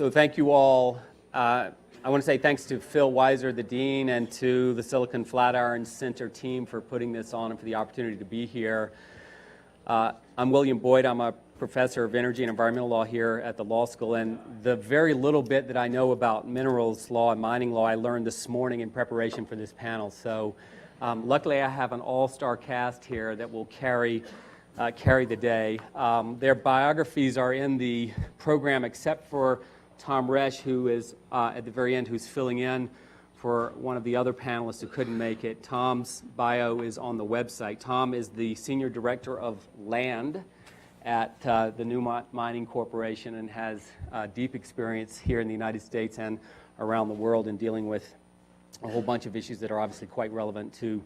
So thank you all. I want to say thanks to Phil Weiser, the Dean, and to the Silicon Flatiron Center team for putting this on and for the opportunity to be here. I'm William Boyd. I'm a professor of energy and environmental law here at the law school, and the very little bit that I know about minerals law and mining law I learned this morning in preparation for this panel. So luckily I have an all-star cast here that will carry the day. Their biographies are in the program except for Tom Resch, who is at the very end, who's filling in for one of the other panelists who couldn't make it. Tom's bio is on the website. Tom is the Senior Director of Land at the Newmont Mining Corporation and has deep experience here in the United States and around the world in dealing with a whole bunch of issues that are obviously quite relevant to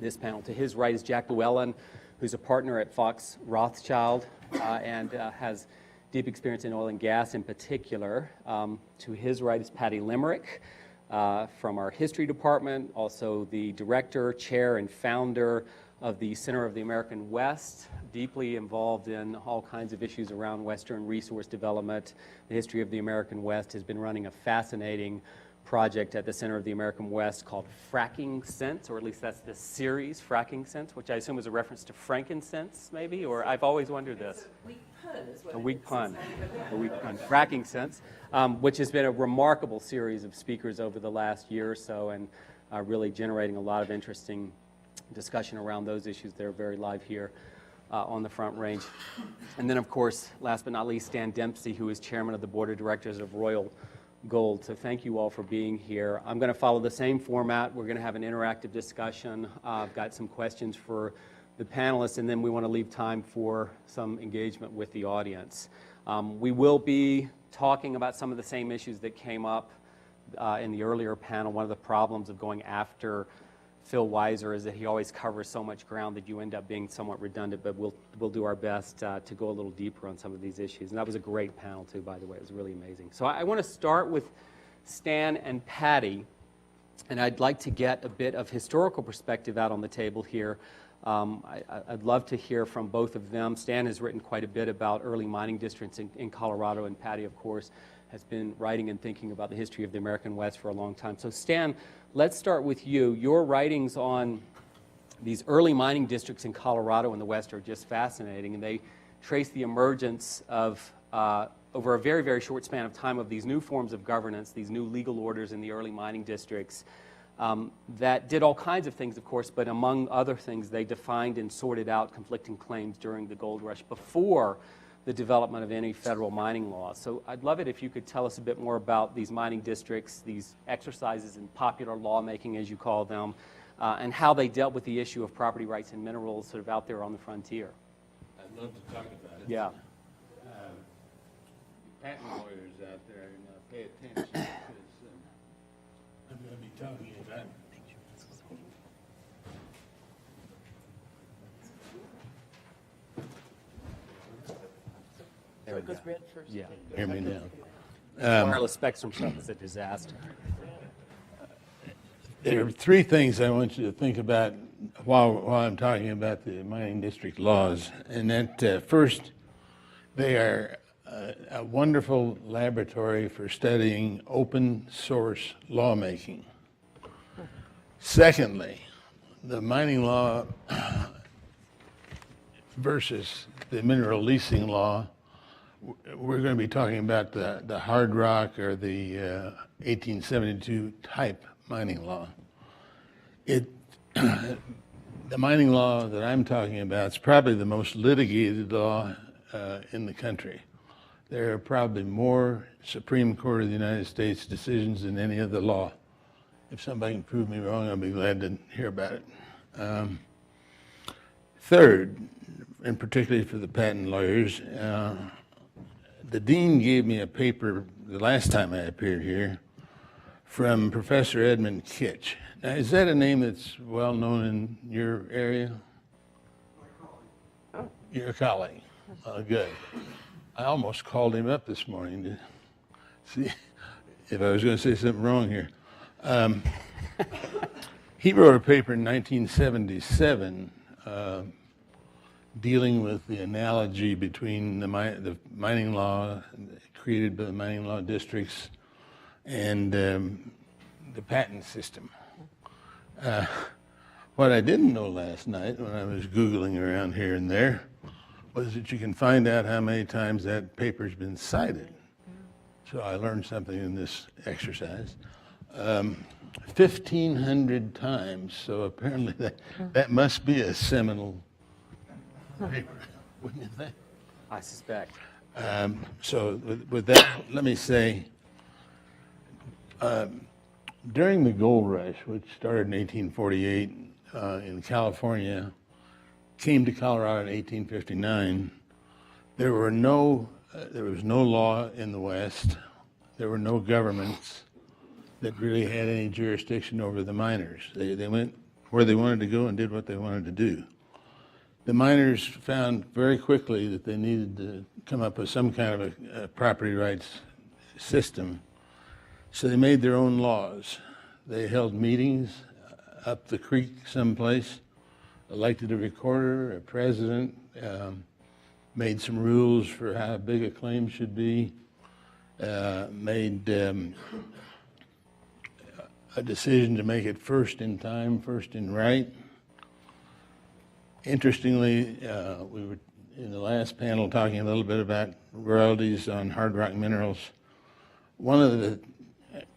this panel. To his right is Jack Llewellyn, who's a partner at Fox Rothschild and has deep experience in oil and gas in particular. To his right is Patty Limerick from our history department, also the director, chair, and founder of the Center of the American West, deeply involved in all kinds of issues around Western resource development. The history of the American West has been running a fascinating project at the Center of the American West called Fracking Sense, or at least that's the series, Fracking Sense, which I assume is a reference to frankincense, maybe, or I've always wondered this. A weak pun, Fracking Sense, which has been a remarkable series of speakers over the last year or so, and really generating a lot of interesting discussion around those issues that are very live here on the Front Range. And then, of course, last but not least, Stan Dempsey, who is chairman of the board of directors of Royal Gold. So thank you all for being here. I'm going to follow the same format. We're going to have an interactive discussion. I've got some questions for the panelists, and then we want to leave time for some engagement with the audience. We will be talking about some of the same issues that came up in the earlier panel. One of the problems of going after Phil Weiser is that he always covers so much ground that you end up being somewhat redundant, but we'll do our best to go a little deeper on some of these issues. And that was a great panel, too, by the way. It was really amazing. So I want to start with Stan and Patty, and I'd like to get a bit of historical perspective out on the table here. I'd love to hear from both of them. Stan has written quite a bit about early mining districts in Colorado, and Patty, of course, has been writing and thinking about the history of the American West for a long time. So Stan, let's start with you. Your writings on these early mining districts in Colorado and the West are just fascinating, and they trace the emergence of, over a very, very short span of time, of these new forms of governance, these new legal orders in the early mining districts that did all kinds of things, of course, but among other things, they defined and sorted out conflicting claims during the gold rush before the development of any federal mining law. So I'd love it if you could tell us a bit more about these mining districts, these exercises in popular lawmaking, as you call them, and how they dealt with the issue of property rights and minerals sort of out there on the frontier. I'd love to talk about it. Yeah. Patent lawyers out there, pay attention, because I'm going to be talking about There It goes red first. Yeah. hear me now. Wireless spectrum stuff is a disaster. There are three things I want you to think about while I'm talking about the mining district laws. And that first, they are a wonderful laboratory for studying open source lawmaking. Secondly, the mining law versus the mineral leasing law. We're going to be talking about the hard rock or the 1872 type mining law. The mining law that I'm talking about is probably the most litigated law in the country. There are probably more Supreme Court of the United States decisions than any other law. If somebody can prove me wrong, I'll be glad to hear about it. Third, and particularly for the patent lawyers, the dean gave me a paper the last time I appeared here from Professor Edmund Kitch. Now, is that a name that's well known in your area? Oh. Your colleague. Good. I almost called him up this morning to see if I was going to say something wrong here. He wrote a paper in 1977 dealing with the analogy between the mining law created by the mining law districts and the patent system. What I didn't know last night when I was Googling around here and there was that you can find out how many times that paper's been cited. So I learned something in this exercise. 1,500 times, so apparently that must be a seminal paper, wouldn't you think? I suspect. So with that, let me say, during the gold rush, which started in 1848 in California, came to Colorado in 1859, there was no law in the West. There were no governments that really had any jurisdiction over the miners. They went where they wanted to go and did what they wanted to do. The miners found very quickly that they needed to come up with some kind of a property rights system. So they made their own laws. They held meetings up the creek someplace, elected a recorder, a president, made some rules for how big a claim should be, made a decision to make it first in time, first in right. Interestingly, we were in the last panel talking a little bit about royalties on hard rock minerals. One of the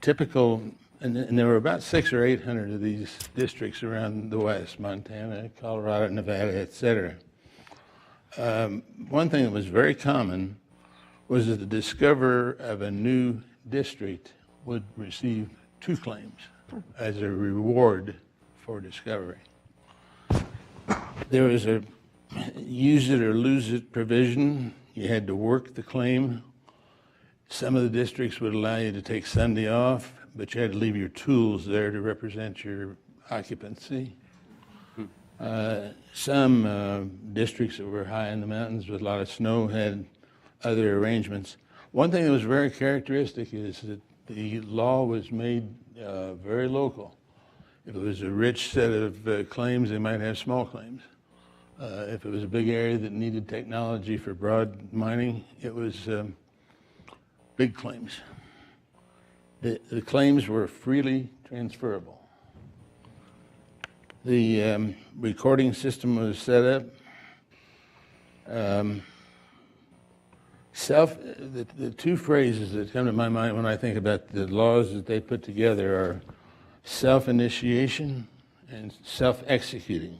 typical, and there were about 600 or 800 of these districts around the West, Montana, Colorado, Nevada, et cetera. One thing that was very common was that the discoverer of a new district would receive 2 claims as a reward for discovery. There was a use it or lose it provision. You had to work the claim. Some of the districts would allow you to take Sunday off, but you had to leave your tools there to represent your occupancy. Some districts that were high in the mountains with a lot of snow had other arrangements. One thing that was very characteristic is that the law was made very local. If it was a rich set of claims, they might have small claims. If it was a big area that needed technology for broad mining, it was big claims. The claims were freely transferable. The recording system was set up. The 2 phrases that come to my mind when I think about the laws that they put together are self-initiation and self-executing.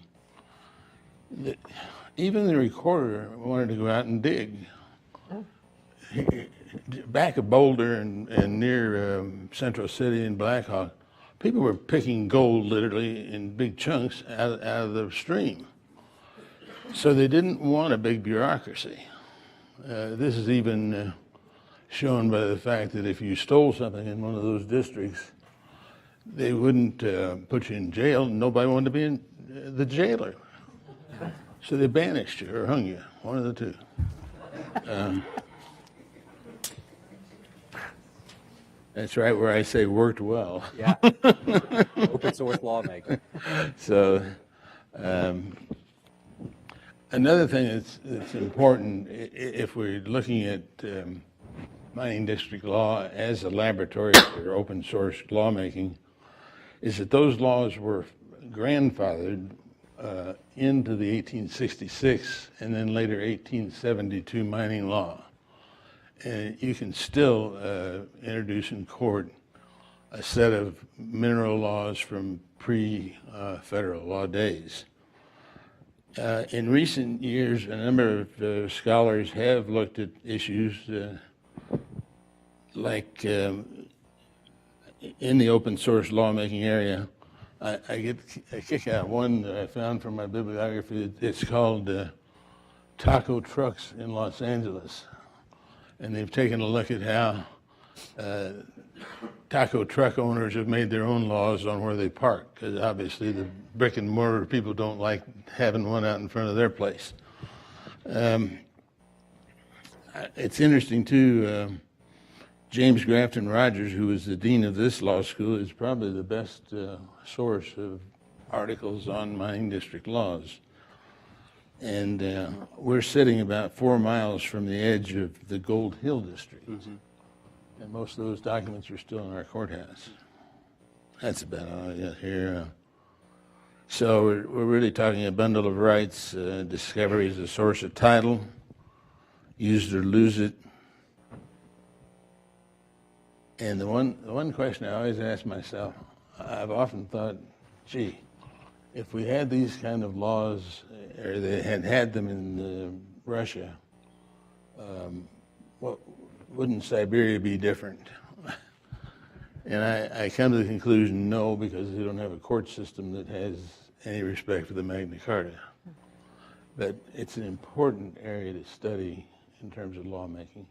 Even the recorder wanted to go out and dig. Back at Boulder and near Central City and Blackhawk, people were picking gold literally in big chunks out of the stream. So they didn't want a big bureaucracy. This is even shown by the fact that if you stole something in one of those districts, they wouldn't put you in jail. Nobody wanted to be the jailer. So they banished you or hung you, one of the 2. That's right where I say worked well. Yeah. Open source lawmaker. So another thing that's important if we're looking at mining district law as a laboratory for open source lawmaking is that those laws were grandfathered into the 1866 and then later 1872 mining law. And you can still introduce in court a set of mineral laws from pre-federal law days. In recent years, a number of scholars have looked at issues like in the open source lawmaking area. I get a kick out one that I found from my bibliography. It's called Taco Trucks in Los Angeles. And they've taken a look at how taco truck owners have made their own laws on where they park, because obviously the brick and mortar people don't like having one out in front of their place. It's interesting too, James Grafton Rogers, who was the dean of this law school, is probably the best source of articles on mining district laws. And we're sitting about 4 miles from the edge of the Gold Hill District. And most of those documents are still in our courthouse. That's about all I got here. So we're really talking a bundle of rights. Discovery is a source of title. Use it or lose it. And the one question I always ask myself, I've often thought, gee, if we had these kind of laws, or they had them in Russia, wouldn't Siberia be different? And I come to the conclusion, no, because they don't have a court system that has any respect for the Magna Carta. But it's an important area to study in terms of lawmaking.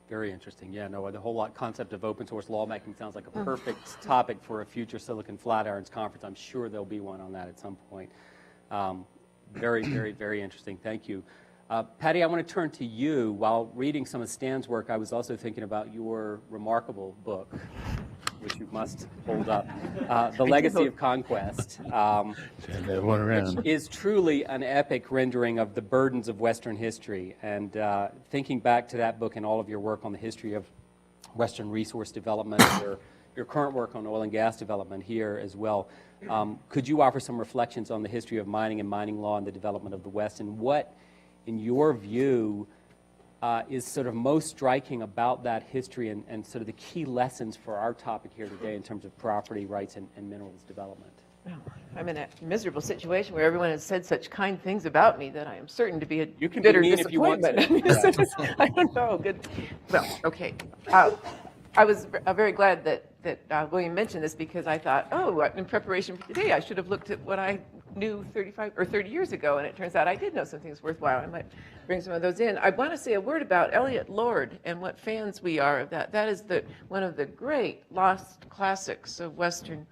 Very interesting. Yeah, no, the whole concept of open source lawmaking sounds like a perfect topic for a future Silicon Flatirons conference. I'm sure there'll be one on that at some point. Very, very, very interesting. Thank you. Patty, I want to turn to you. While reading some of Stan's work, I was also thinking about your remarkable book, which you must hold up, The Legacy of Conquest, which is truly an epic rendering of the burdens of Western history. And thinking back to that book and all of your work on the history of Western resource development, your current work on oil and gas development here as well, could you offer some reflections on the history of mining and mining law and the development of the West, and what, in your view, is sort of most striking about that history and sort of the key lessons for our topic here today in terms of property rights and minerals development? Well, I'm in a miserable situation where everyone has said such kind things about me that I am certain to be a You can bitter be mean if you want disappointment. to. I don't know. Good. Well, okay. I was very glad that William mentioned this, because I thought, oh, in preparation for today, I should have looked at what I knew 35 or 30 years ago, and it turns out I did know some things worthwhile. I might bring some of those in. I want to say a word about Elliott Lord and what fans we are of that. That is one of the great lost classics of Western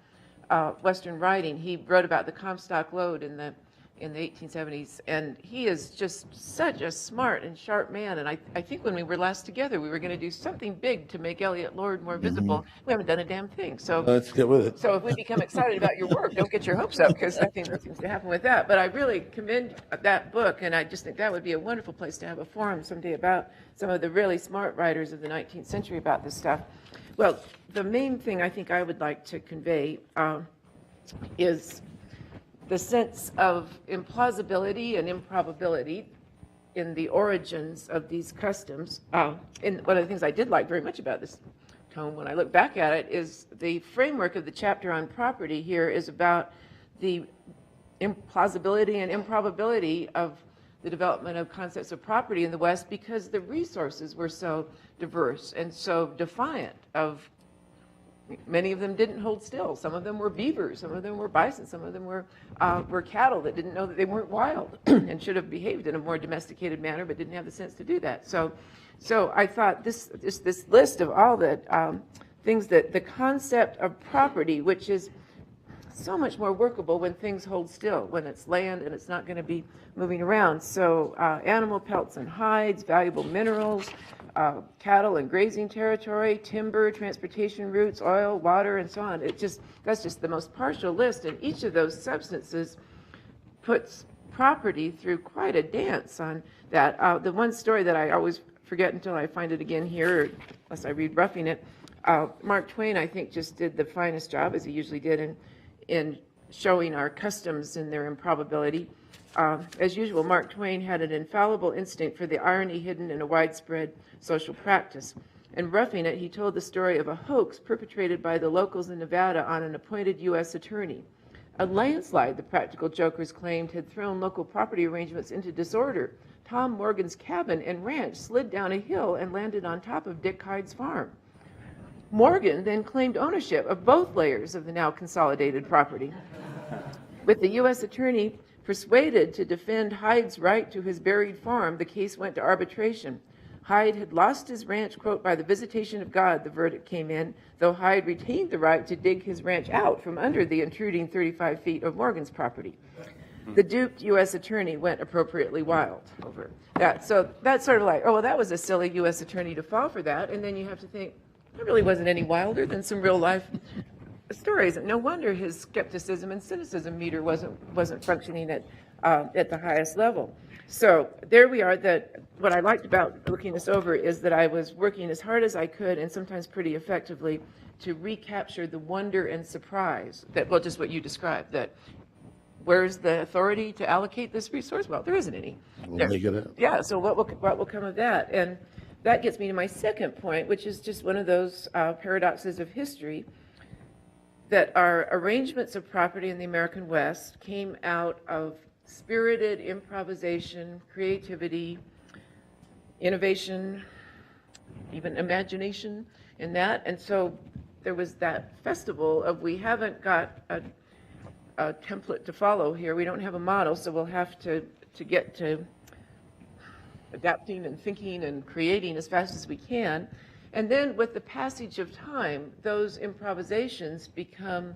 writing. He wrote about the Comstock Lode in the 1870s, and he is just such a smart and sharp man. And I think when we were last together, we were going to do something big to make Elliott Lord more visible. We haven't done a damn thing. So Let's get with it. So if we become excited about your work, don't get your hopes up, because I think that seems to happen with that. But I really commend that book, and I just think that would be a wonderful place to have a forum someday about some of the really smart writers of the 19th century about this stuff. Well, the main thing I think I would like to convey is the sense of implausibility and improbability in the origins of these customs. And one of the things I did like very much about this tome, when I look back at it, is the framework of the chapter on property here is about the implausibility and improbability of the development of concepts of property in the West, because the resources were so diverse and so defiant of. Many of them didn't hold still. Some of them were beavers. Some of them were bison. Some of them were cattle that didn't know that they weren't wild and should have behaved in a more domesticated manner, but didn't have the sense to do that. So I thought this list of all the things that the concept of property, which is so much more workable when things hold still, when it's land and it's not going to be moving around. So animal pelts and hides, valuable minerals, cattle and grazing territory, timber, transportation routes, oil, water, and so on. That's just the most partial list, and each of those substances puts property through quite a dance on that. The one story that I always forget until I find it again here, unless I read Roughing It, Mark Twain, I think, just did the finest job, as he usually did, in showing our customs and their improbability. As usual, Mark Twain had an infallible instinct for the irony hidden in a widespread social practice. In Roughing It, he told the story of a hoax perpetrated by the locals in Nevada on an appointed U.S. attorney. A landslide, the practical jokers claimed, had thrown local property arrangements into disorder. Tom Morgan's cabin and ranch slid down a hill and landed on top of Dick Hyde's farm. Morgan then claimed ownership of both layers of the now consolidated property. With the U.S. attorney persuaded to defend Hyde's right to his buried farm, the case went to arbitration. Hyde had lost his ranch, quote, by the visitation of God, the verdict came in, though Hyde retained the right to dig his ranch out from under the intruding 35 feet of Morgan's property. The duped U.S. attorney went appropriately wild over that. So that's sort of like, oh, well, that was a silly U.S. attorney to fall for that. And then you have to think, it really wasn't any wilder than some real life stories. No wonder his skepticism and cynicism meter wasn't functioning at at the highest level. So there we are. That what I liked about looking this over is that I was working as hard as I could, and sometimes pretty effectively, to recapture the wonder and surprise that, well, just what you described, that where's the authority to allocate this resource? Well, there isn't any. We'll make it up. Yeah, so what will come of that? And that gets me to my second point, which is just one of those paradoxes of history, that our arrangements of property in the American West came out of spirited improvisation, creativity, innovation, even imagination in that. And so there was that festival of, we haven't got a template to follow here. We don't have a model, so we'll have to get to adapting and thinking and creating as fast as we can. And then with the passage of time, those improvisations become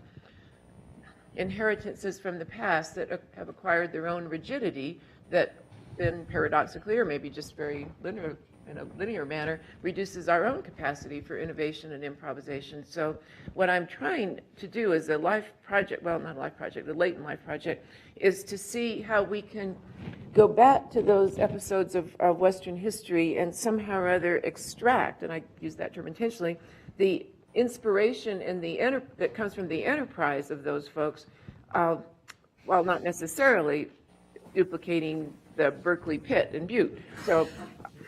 inheritances from the past that have acquired their own rigidity, that then paradoxically, or maybe just very linear, in a linear manner, reduces our own capacity for innovation and improvisation. So what I'm trying to do as a life project, well, not a life project, a latent life project, is to see how we can go back to those episodes of Western history and somehow or other extract, and I use that term intentionally, the inspiration and that comes from the enterprise of those folks, while not necessarily duplicating the Berkeley pit in Butte. So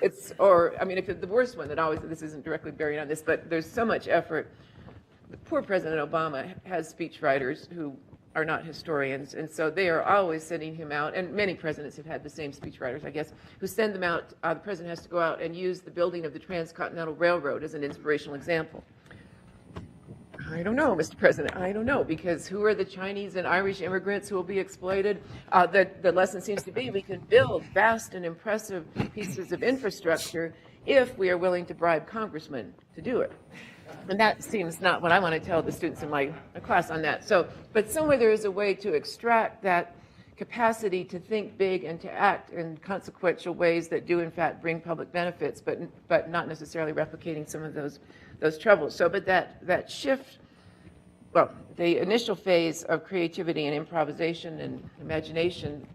it's, or, I mean, if the worst one that always, this isn't directly bearing on this, but there's so much effort. The poor President Obama has speechwriters who are not historians, and so they are always sending him out, and many presidents have had the same speechwriters, I guess, who send them out. The president has to go out and use the building of the Transcontinental Railroad as an inspirational example. I don't know, Mr. President, I don't know, because who are the Chinese and Irish immigrants who will be exploited? The lesson seems to be we can build vast and impressive pieces of infrastructure if we are willing to bribe congressmen to do it. And that seems not what I want to tell the students in my class on that. So, but somewhere there is a way to extract that capacity to think big and to act in consequential ways that do in fact bring public benefits, but not necessarily replicating some of those troubles. So, but that shift, well, the initial phase of creativity and improvisation and imagination,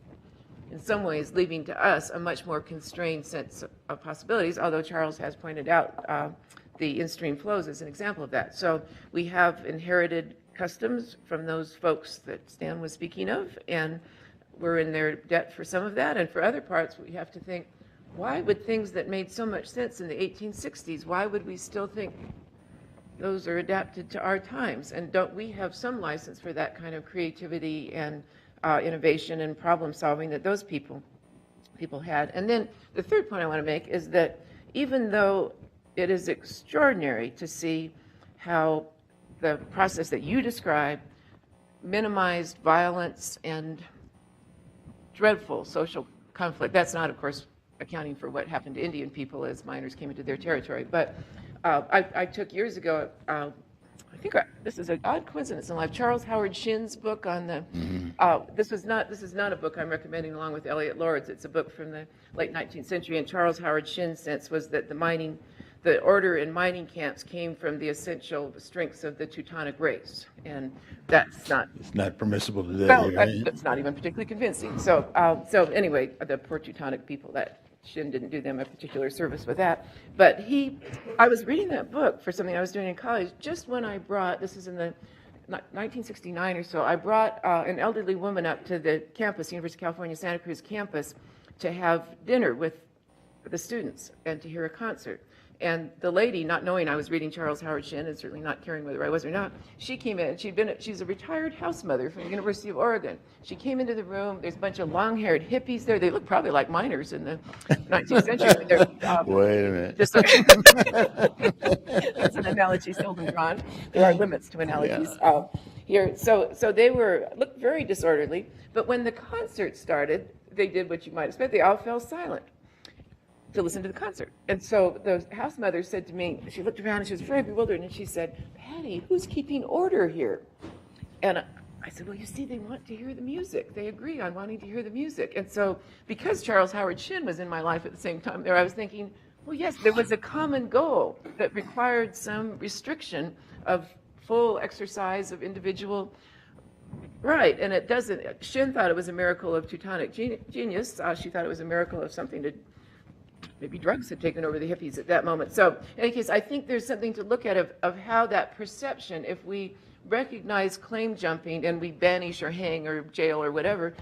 in some ways leaving to us a much more constrained sense of possibilities, although Charles has pointed out the in-stream flows as an example of that. So we have inherited customs from those folks that Stan was speaking of, and we're in their debt for some of that. And for other parts, we have to think, why would things that made so much sense in the 1860s, why would we still think those are adapted to our times? And don't we have some license for that kind of creativity and innovation and problem solving that those people had? And then the third point I want to make is that even though it is extraordinary to see how the process that you describe minimized violence and dreadful social conflict. That's not, of course, accounting for what happened to Indian people as miners came into their territory. But I took years ago, I think this is an odd coincidence in life, Charles Howard Shin's book on the, this is not a book I'm recommending along with Eliot Lord's. It's a book from the late 19th century, and Charles Howard Shin's sense was that the order in mining camps came from the essential strengths of the Teutonic race, and that's not. It's not permissible today. Well, Right? that's not even particularly convincing. So, so anyway, the poor Teutonic people, that Shin didn't do them a particular service with that. But I was reading that book for something I was doing in college just when I brought, this is in the 1969 or so, I brought an elderly woman up to the campus, University of California, Santa Cruz campus, to have dinner with the students and to hear a concert. And the lady, not knowing I was reading Charles Howard Shin and certainly not caring whether I was or not, she came in. She's a retired house mother from the University of Oregon. She came into the room. There's a bunch of long-haired hippies there. They look probably like miners in the 19th century. Wait a minute. That's an analogy seldom drawn. There are limits to analogies here. So they looked very disorderly. But when the concert started, they did what you might expect. They all fell silent to listen to the concert. And so the house mother said to me, she looked around and she was very bewildered, and she said, "Patty, who's keeping order here?" And I said, "Well, you see, they want to hear the music. They agree on wanting to hear the music." And so because Charles Howard Shin was in my life at the same time there, I was thinking, well, yes, there was a common goal that required some restriction of full exercise of individual Right, and it doesn't, Shin thought it was a miracle of Teutonic genius. She thought it was a miracle of something to, maybe drugs had taken over the hippies at that moment. So in any case, I think there's something to look at of how that perception, if we recognize claim jumping and we banish or hang or jail or whatever,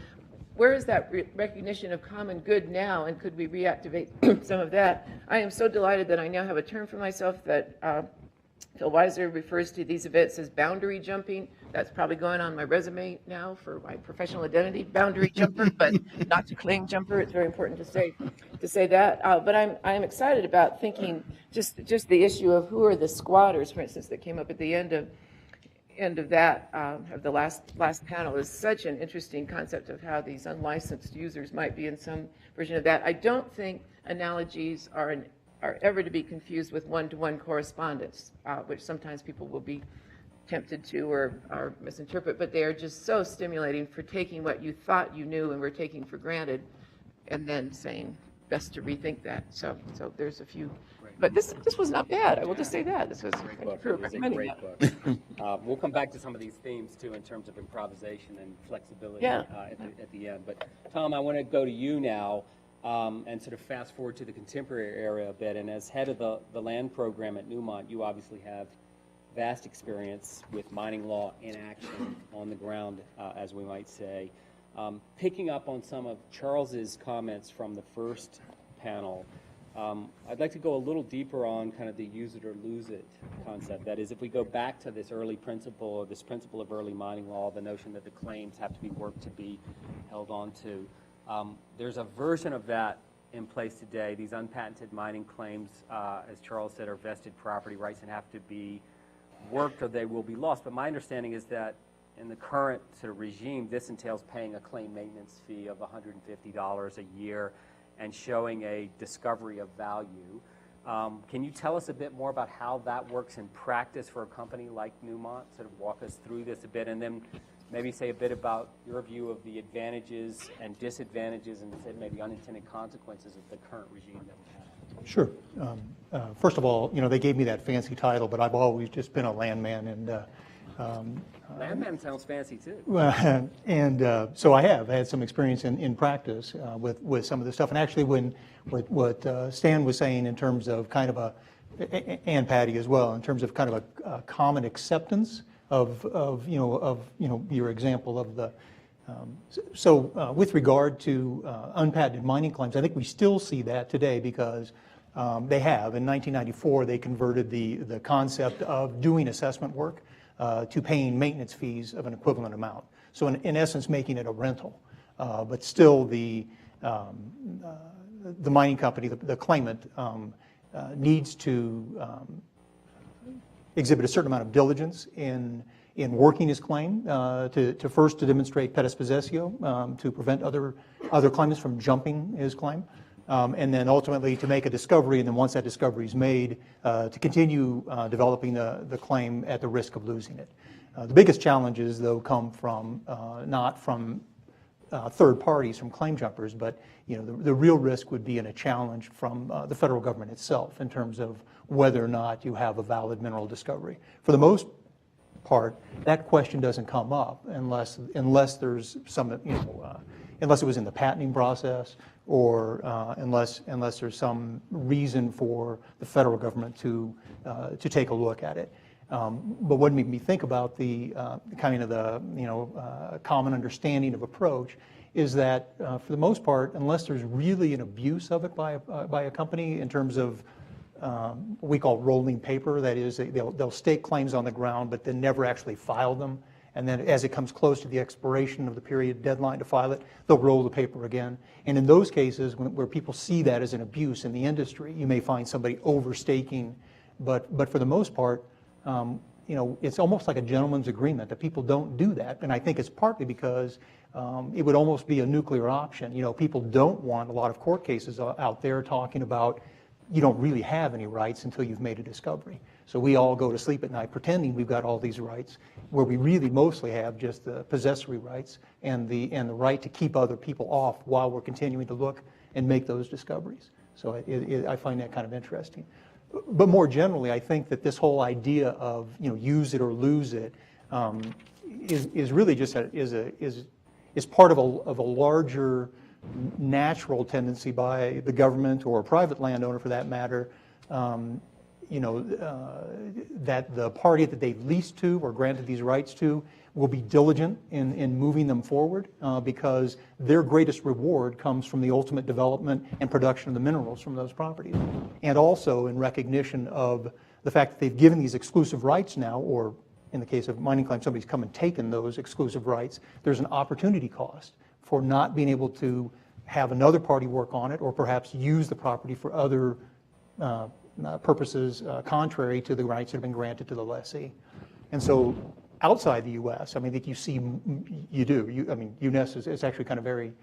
where is that recognition of common good now, and could we reactivate some of that? I am so delighted that I now have a term for myself that Phil Weiser refers to these events as boundary jumping. That's probably going on my resume now for my professional identity, boundary jumper, but not to claim jumper. It's very important to say that. But I'm excited about thinking just the issue of who are the squatters, for instance, that came up at the end of that of the last panel is such an interesting concept of how these unlicensed users might be in some version of that. I don't think analogies are ever to be confused with one-to-one correspondence, which sometimes people will be tempted to or misinterpret, but they are just so stimulating for taking what you thought you knew and were taking for granted and then saying best to rethink that. So there's a few, but this was not bad. I will just say that. This was recommending that. We'll come back to some of these themes too in terms of improvisation and flexibility Yeah. At the end. But Tom, I want to go to you now and sort of fast forward to the contemporary era a bit. And as head of the land program at Newmont, you obviously have vast experience with mining law in action on the ground, as we might say. Picking up on some of Charles's comments from the first panel, I'd like to go a little deeper on kind of the use it or lose it concept. That is, if we go back to this early principle, or this principle of early mining law, the notion that the claims have to be worked to be held on to, there's a version of that in place today. These unpatented mining claims, as Charles said, are vested property rights and have to be worked or they will be lost. But my understanding is that in the current sort of regime, this entails paying a claim maintenance fee of $150 a year and showing a discovery of value. Can you tell us a bit more about how that works in practice for a company like Newmont? Sort of walk us through this a bit, and then maybe say a bit about your view of the advantages and disadvantages and maybe unintended consequences of the current regime that we have. Sure. First of all, they gave me that fancy title, but I've always just been a landman, and Landman sounds fancy too. So I have had some experience in practice with some of this stuff. And actually, what Stan was saying in terms of kind of and Patty as well, in terms of kind of a common acceptance of your example of the. With regard to unpatented mining claims, I think we still see that today because they have. In 1994, they converted the concept of doing assessment work to paying maintenance fees of an equivalent amount. So in essence, making it a rental. But still the mining company, the claimant, needs to exhibit a certain amount of diligence in working his claim, to first to demonstrate pedis possessio, to prevent other claimants from jumping his claim, and then ultimately to make a discovery, and then once that discovery is made, to continue developing the claim at the risk of losing it. The biggest challenges, though, come from not from third parties, from claim jumpers, but the real risk would be in a challenge from the federal government itself in terms of whether or not you have a valid mineral discovery. For the most part, that question doesn't come up unless there's some, unless it was in the patenting process, or unless there's some reason for the federal government to take a look at it. But what made me think about the kind of the common understanding of approach is that for the most part, unless there's really an abuse of it by a company in terms of what we call rolling paper, that is, they'll stake claims on the ground, but then never actually file them. And then as it comes close to the expiration of the period deadline to file it, they'll roll the paper again. And in those cases, where people see that as an abuse in the industry, you may find somebody overstaking. But for the most part, it's almost like a gentleman's agreement that people don't do that. And I think it's partly because it would almost be a nuclear option. People don't want a lot of court cases out there talking about you don't really have any rights until you've made a discovery. So we all go to sleep at night pretending we've got all these rights, where we really mostly have just the possessory rights and the right to keep other people off while we're continuing to look and make those discoveries. So I find that kind of interesting. But more generally, I think that this whole idea of use it or lose it is really just is part of a larger natural tendency by the government or a private landowner, for that matter, that the party that they've leased to or granted these rights to will be diligent in moving them forward, because their greatest reward comes from the ultimate development and production of the minerals from those properties. And also in recognition of the fact that they've given these exclusive rights now, or in the case of mining claims, somebody's come and taken those exclusive rights, there's an opportunity cost for not being able to have another party work on it, or perhaps use the property for other purposes contrary to the rights that have been granted to the lessee. And so outside the U.S., I mean, I think you do. I mean, UNES is actually kind of it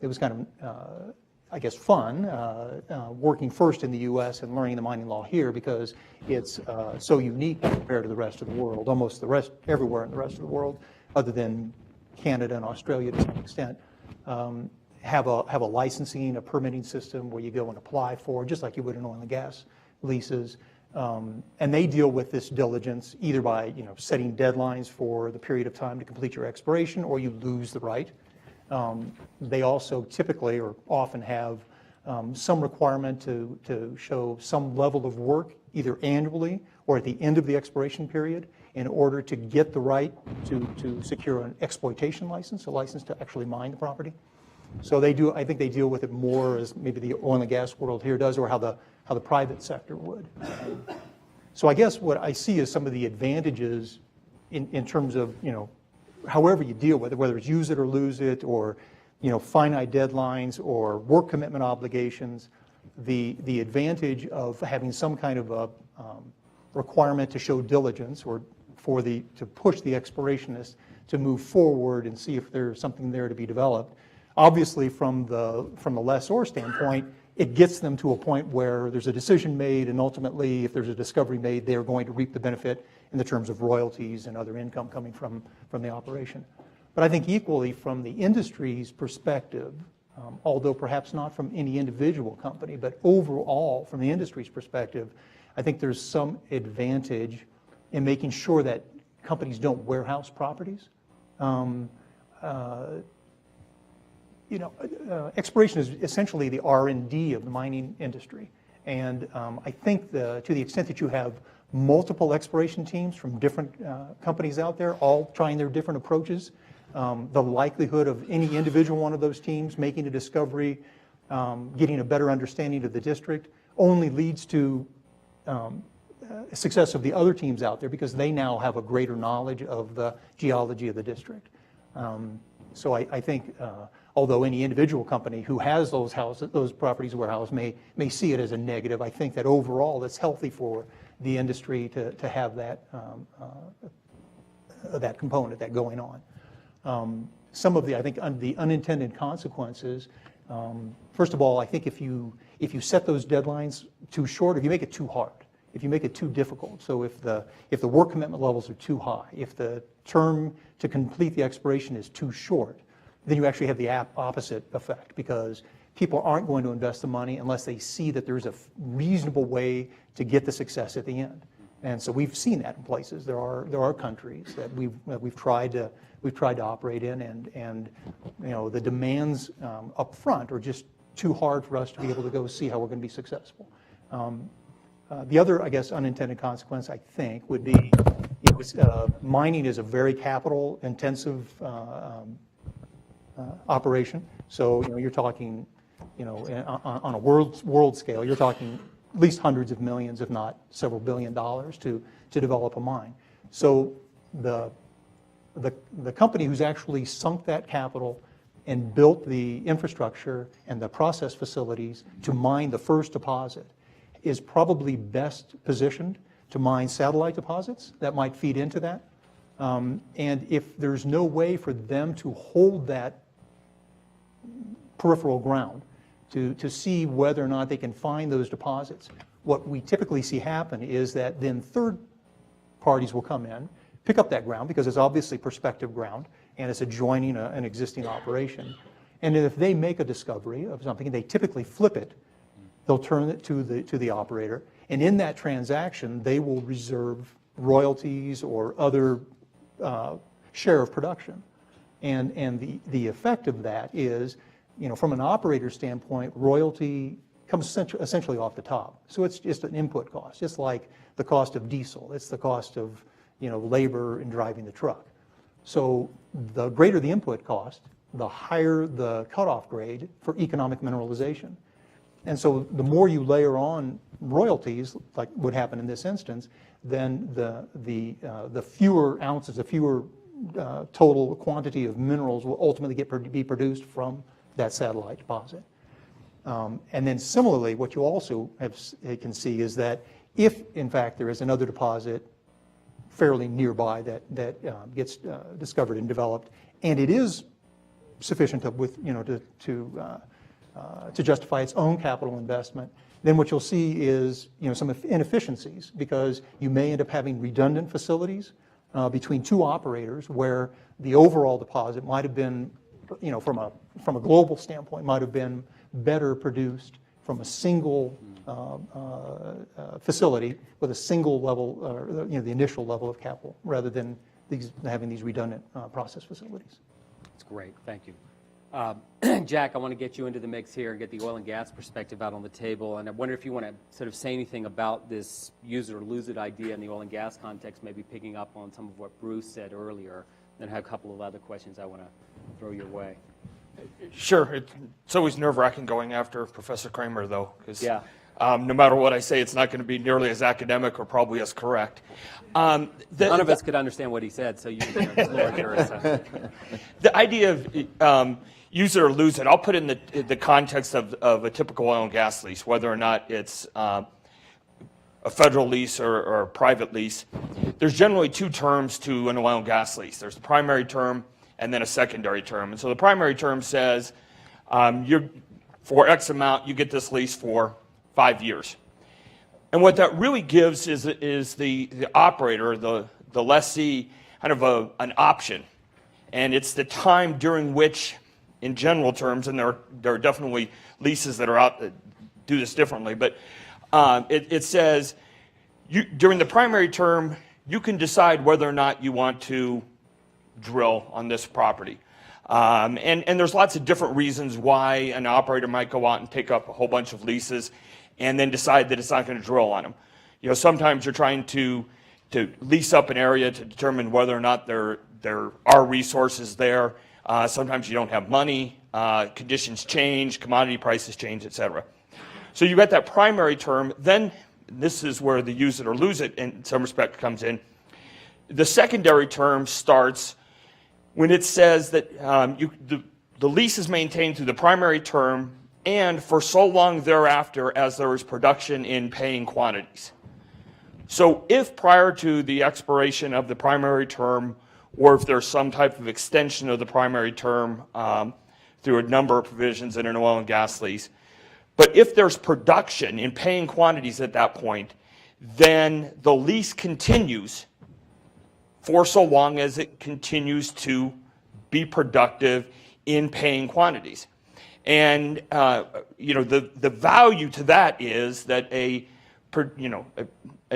was kind of, I guess, fun working first in the U.S. and learning the mining law here, because it's so unique compared to the rest of the world, almost everywhere in the rest of the world, other than Canada and Australia to some extent. Have a licensing, a permitting system where you go and apply for, just like you would in oil and gas leases. And they deal with this diligence either by setting deadlines for the period of time to complete your exploration, or you lose the right. They also typically or often have some requirement to show some level of work either annually or at the end of the exploration period in order to get the right to secure an exploitation license, a license to actually mine the property. So I think they deal with it more as maybe the oil and gas world here does, or how the private sector would. So I guess what I see is some of the advantages in terms of, however you deal with it, whether it's use it or lose it, or, finite deadlines or work commitment obligations, the advantage of having some kind of a requirement to show diligence, or to push the explorationist to move forward and see if there's something there to be developed. Obviously, from the lessor standpoint, it gets them to a point where there's a decision made, and ultimately, if there's a discovery made, they're going to reap the benefit in the terms of royalties and other income coming from the operation. But I think equally from the industry's perspective, although perhaps not from any individual company, but overall from the industry's perspective, I think there's some advantage in making sure that companies don't warehouse properties. Exploration is essentially the R&D of the mining industry. And I think to the extent that you have multiple exploration teams from different companies out there, all trying their different approaches, the likelihood of any individual one of those teams making a discovery, getting a better understanding of the district, only leads to success of the other teams out there, because they now have a greater knowledge of the geology of the district. So I think, although any individual company who has those properties warehoused may see it as a negative, I think that overall it's healthy for the industry to have that component, that going on. Some of the unintended consequences. First of all, I think if you set those deadlines too short, if you make it too hard, if you make it too difficult, so if the work commitment levels are too high, if the term to complete the exploration is too short, then you actually have the opposite effect, because people aren't going to invest the money unless they see that there's a reasonable way to get the success at the end. And so we've seen that in places. There are countries that we've tried to operate in, and the demands up front are just too hard for us to be able to go see how we're going to be successful. The other, I guess, unintended consequence, I think, would be mining is a very capital-intensive operation. So you're talking, on a world scale, you're talking at least hundreds of millions, if not several $billion, to develop a mine. So the company who's actually sunk that capital and built the infrastructure and the process facilities to mine the first deposit is probably best positioned to mine satellite deposits that might feed into that. And if there's no way for them to hold that peripheral ground to see whether or not they can find those deposits, what we typically see happen is that then third parties will come in, pick up that ground, because it's obviously prospective ground and it's adjoining an existing operation. And if they make a discovery of something, they typically flip it. They'll turn it to the operator, and in that transaction, they will reserve royalties or other share of production. And the effect of that is, from an operator standpoint, royalty comes essentially off the top. So it's just an input cost, just like the cost of diesel. It's the cost of, labor in driving the truck. So the greater the input cost, the higher the cutoff grade for economic mineralization. And so the more you layer on royalties, like would happen in this instance, then the fewer ounces, the fewer total quantity of minerals will ultimately be produced from that satellite deposit. And then similarly, what you also can see is that if, in fact, there is another deposit fairly nearby that gets discovered and developed, and it is sufficient to justify its own capital investment, then what you'll see is some inefficiencies, because you may end up having redundant facilities between two operators where the overall deposit might have been, from a global standpoint, might have been better produced from a single facility with a single level, or the initial level of capital, rather than having these redundant process facilities. That's great. Thank you. Jack, I want to get you into the mix here and get the oil and gas perspective out on the table. And I wonder if you want to sort of say anything about this use it or lose it idea in the oil and gas context, maybe picking up on some of what Bruce said earlier. Then I have a couple of other questions I want to throw your way. Sure. It's always nerve-wracking going after Professor Kramer, though, because Yeah. No matter what I say, it's not going to be nearly as academic or probably as correct. None of us could understand what he said, so you can explore yours. The idea of use it or lose it, I'll put in the context of a typical oil and gas lease, whether or not it's a federal lease or a private lease. There's generally two terms to an oil and gas lease. There's the primary term and then a secondary term. And so the primary term says, for X amount, you get this lease for 5 years. And what that really gives is the operator, the lessee, kind of an option. And it's the time during which, in general terms, and there are definitely leases that are out that do this differently, but it says during the primary term, you can decide whether or not you want to drill on this property. And there's lots of different reasons why an operator might go out and pick up a whole bunch of leases and then decide that it's not going to drill on them. Sometimes you're trying to lease up an area to determine whether or not there are resources there. Sometimes you don't have money, conditions change, commodity prices change, etc. So you got that primary term. Then this is where the use it or lose it in some respect comes in. The secondary term starts when it says that the lease is maintained through the primary term and for so long thereafter as there is production in paying quantities. So if prior to the expiration of the primary term, or if there's some type of extension of the primary term through a number of provisions in an oil and gas lease, but if there's production in paying quantities at that point, then the lease continues for so long as it continues to be productive in paying quantities. And the value to that is that an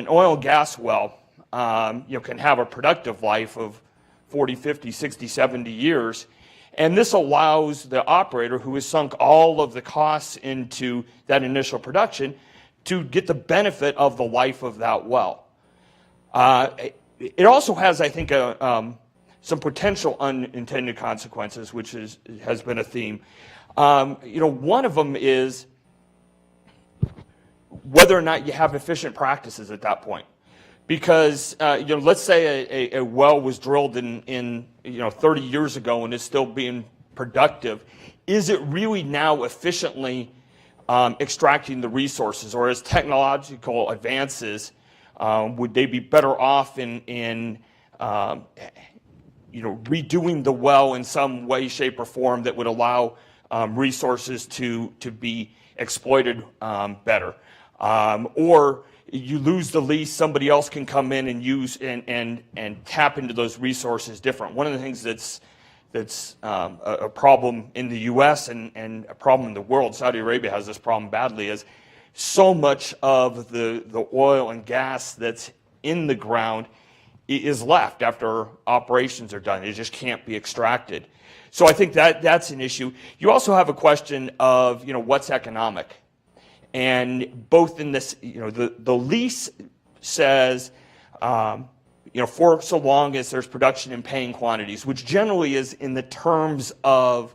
oil and gas well can have a productive life of 40, 50, 60, 70 years. And this allows the operator who has sunk all of the costs into that initial production to get the benefit of the life of that well. It also has, I think, some potential unintended consequences, which has been a theme. One of them is whether or not you have efficient practices at that point. Because, let's say a well was drilled in 30 years ago and is still being productive. Is it really now efficiently extracting the resources? Or as technological advances, would they be better off in redoing the well in some way, shape, or form that would allow resources to be exploited better? Or you lose the lease, somebody else can come in and use and tap into those resources different. One of the things that's a problem in the U.S. and a problem in the world, Saudi Arabia has this problem badly, is so much of the oil and gas that's in the ground is left after operations are done. It just can't be extracted. So I think that's an issue. You also have a question of, what's economic. And both in this, the lease says, for so long as there's production in paying quantities, which generally is in the terms of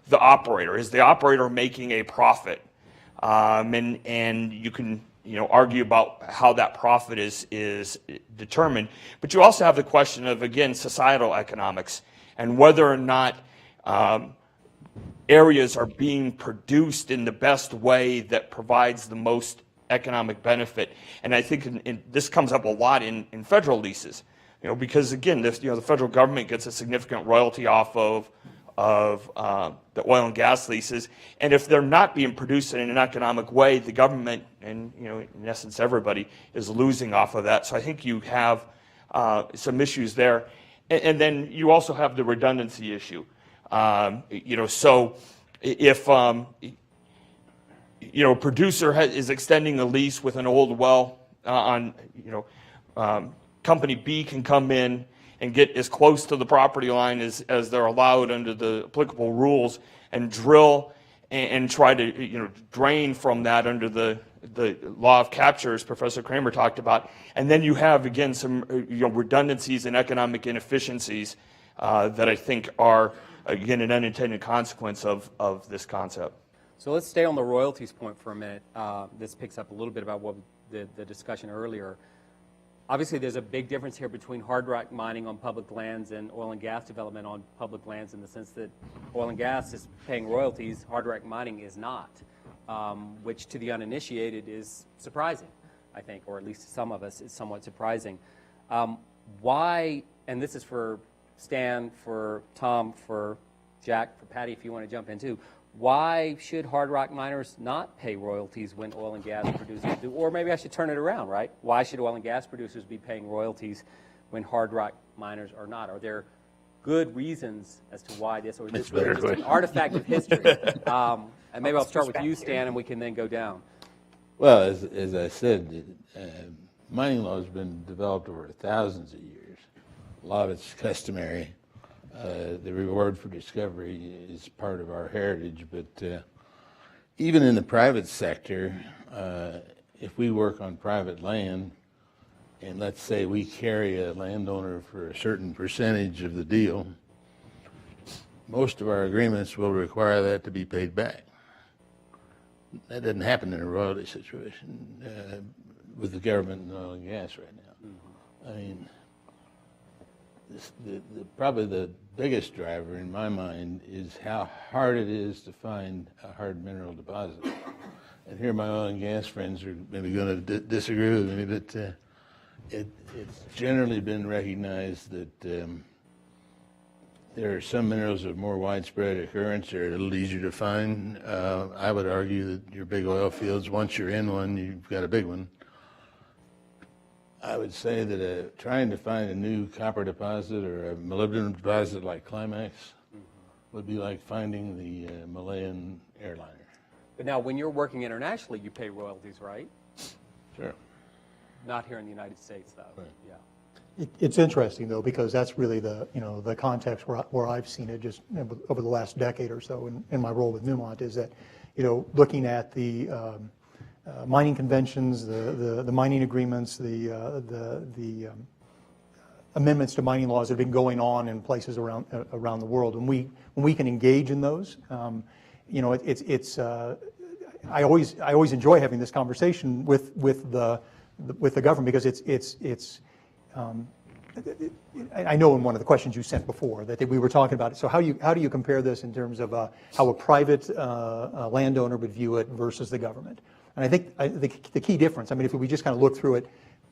the operator. Is the operator making a profit? And you can argue about how that profit is determined. But you also have the question of, again, societal economics and whether or not areas are being produced in the best way that provides the most economic benefit. And I think this comes up a lot in federal leases, because again, the federal government gets a significant royalty off of the oil and gas leases, and if they're not being produced in an economic way, the government and in essence everybody is losing off of that. So I think you have some issues there, and then you also have the redundancy issue. So if a producer is extending a lease with an old well company B can come in and get as close to the property line as they're allowed under the applicable rules and drill and try to drain from that under the law of capture, as Professor Kramer talked about. And then you have, again, some redundancies and economic inefficiencies that I think are, again, an unintended consequence of this concept. So let's stay on the royalties point for a minute. This picks up a little bit about what the discussion earlier. Obviously, there's a big difference here between hard rock mining on public lands and oil and gas development on public lands, in the sense that oil and gas is paying royalties, hard rock mining is not, which to the uninitiated is surprising, I think, or at least to some of us is somewhat surprising. Why, and this is for Stan, for Tom, for Jack, for Patty, if you want to jump in too, why should hard rock miners not pay royalties when oil and gas producers do? Or maybe I should turn it around, right? Why should oil and gas producers be paying royalties when hard rock miners are not? Are there good reasons as to why this, or is this really just an artifact of history? And maybe I'll start with you, Stan, and we can then go down. Well, as I said, mining law has been developed over thousands of years. A lot of it's customary. The reward for discovery is part of our heritage, but even in the private sector, if we work on private land, and let's say we carry a landowner for a certain percentage of the deal, most of our agreements will require that to be paid back. That doesn't happen in a royalty situation with the government and oil and gas right now. Mm-hmm. I mean, probably the biggest driver in my mind is how hard it is to find a hard mineral deposit. And here my oil and gas friends are maybe going to disagree with me, but it's generally been recognized that there are some minerals of more widespread occurrence. They're a little easier to find. I would argue that your big oil fields, once you're in one, you've got a big one. I would say that trying to find a new copper deposit or a molybdenum deposit like Climax would be like finding the Malayan airliner. But now, when you're working internationally, you pay royalties, right? Sure. Not here in the United States, though. Right. Yeah. It's interesting, though, because that's really the context where I've seen it just over the last decade or so in my role with Newmont, is that, looking at the mining conventions, the mining agreements, the amendments to mining laws that have been going on in places around the world. When we can engage in those, I always enjoy having this conversation with the government, because I know in one of the questions you sent before that we were talking about it. So how do you compare this in terms of how a private landowner would view it versus the government? And I think the key difference, if we just kind of look through it,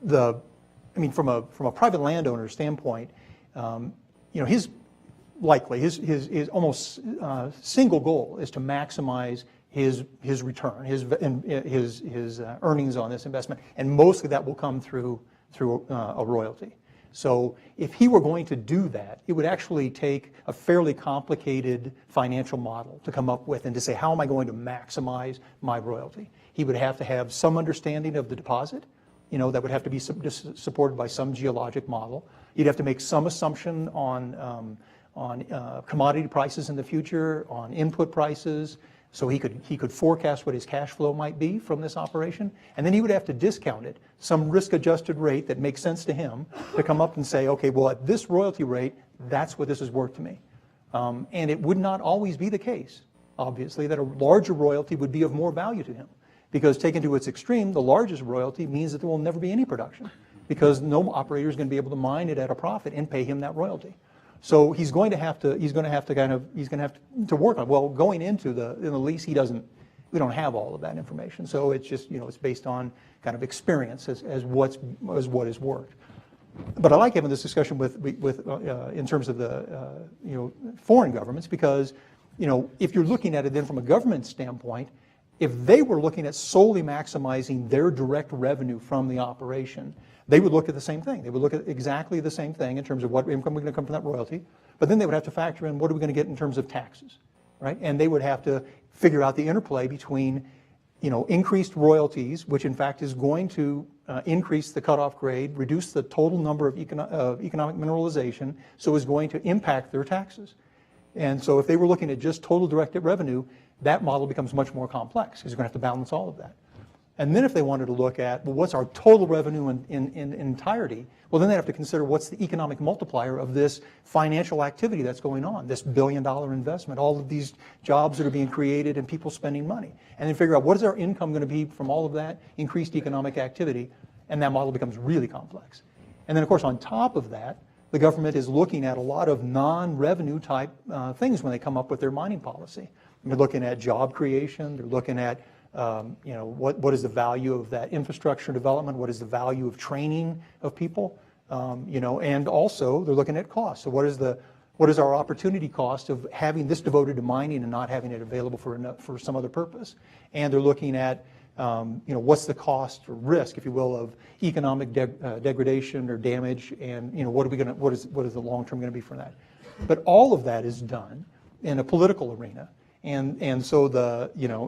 from a private landowner standpoint, his almost single goal is to maximize his return, his earnings on this investment, and most of that will come through a royalty. So if he were going to do that, it would actually take a fairly complicated financial model to come up with and to say, how am I going to maximize my royalty? He would have to have some understanding of the deposit, that would have to be supported by some geologic model. You'd have to make some assumption on commodity prices in the future, on input prices, so he could forecast what his cash flow might be from this operation, and then he would have to discount it, some risk-adjusted rate that makes sense to him, to come up and say, okay, well, at this royalty rate, that's what this is worth to me. And it would not always be the case, obviously, that a larger royalty would be of more value to him, because taken to its extreme, the largest royalty means that there will never be any production, because no operator is going to be able to mine it at a profit and pay him that royalty. So he's going to have to work on, well, going into the lease, we don't have all of that information. So it's just, it's based on kind of experience as what has worked. But I like having this discussion with in terms of the, foreign governments, because, if you're looking at it then from a government standpoint, if they were looking at solely maximizing their direct revenue from the operation, they would look at the same thing. They would look at exactly the same thing in terms of what income was going to come from that royalty, but then they would have to factor in what are we going to get in terms of taxes, right? And they would have to figure out the interplay between, increased royalties, which in fact is going to increase the cutoff grade, reduce the total number of economic mineralization, so is going to impact their taxes. And so if they were looking at just total direct revenue, that model becomes much more complex, because you're going to have to balance all of that. And then if they wanted to look at, well, what's our total revenue in entirety, well, then they have to consider what's the economic multiplier of this financial activity that's going on, this billion-dollar investment, all of these jobs that are being created and people spending money. And then figure out what is our income going to be from all of that increased economic activity, and that model becomes really complex. And then, of course, on top of that, the government is looking at a lot of non-revenue type things when they come up with their mining policy. They're looking at job creation, they're looking at what is the value of that infrastructure development? What is the value of training of people? And also they're looking at cost. So what is our opportunity cost of having this devoted to mining and not having it available for some other purpose? And they're looking at what's the cost or risk, if you will, of economic degradation or damage, and what is the long term going to be for that? But all of that is done in a political arena. And so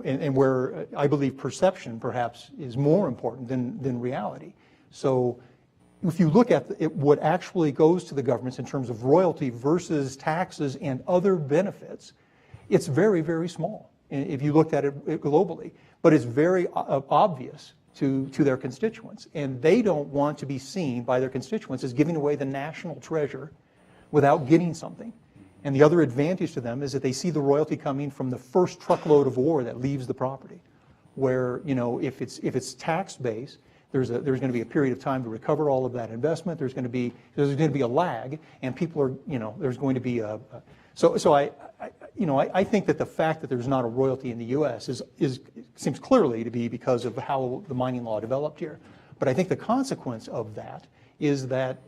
and where I believe perception perhaps is more important than reality. So if you look at what actually goes to the governments in terms of royalty versus taxes and other benefits, it's very, very small if you looked at it globally. But it's very obvious to their constituents. And they don't want to be seen by their constituents as giving away the national treasure without getting something. And the other advantage to them is that they see the royalty coming from the first truckload of ore that leaves the property, where if it's tax based, there's going to be a period of time to recover all of that investment. There's going to be a lag, and people are there's going to be so I think that the fact that there's not a royalty in the U.S. seems clearly to be because of how the mining law developed here. But I think the consequence of that is that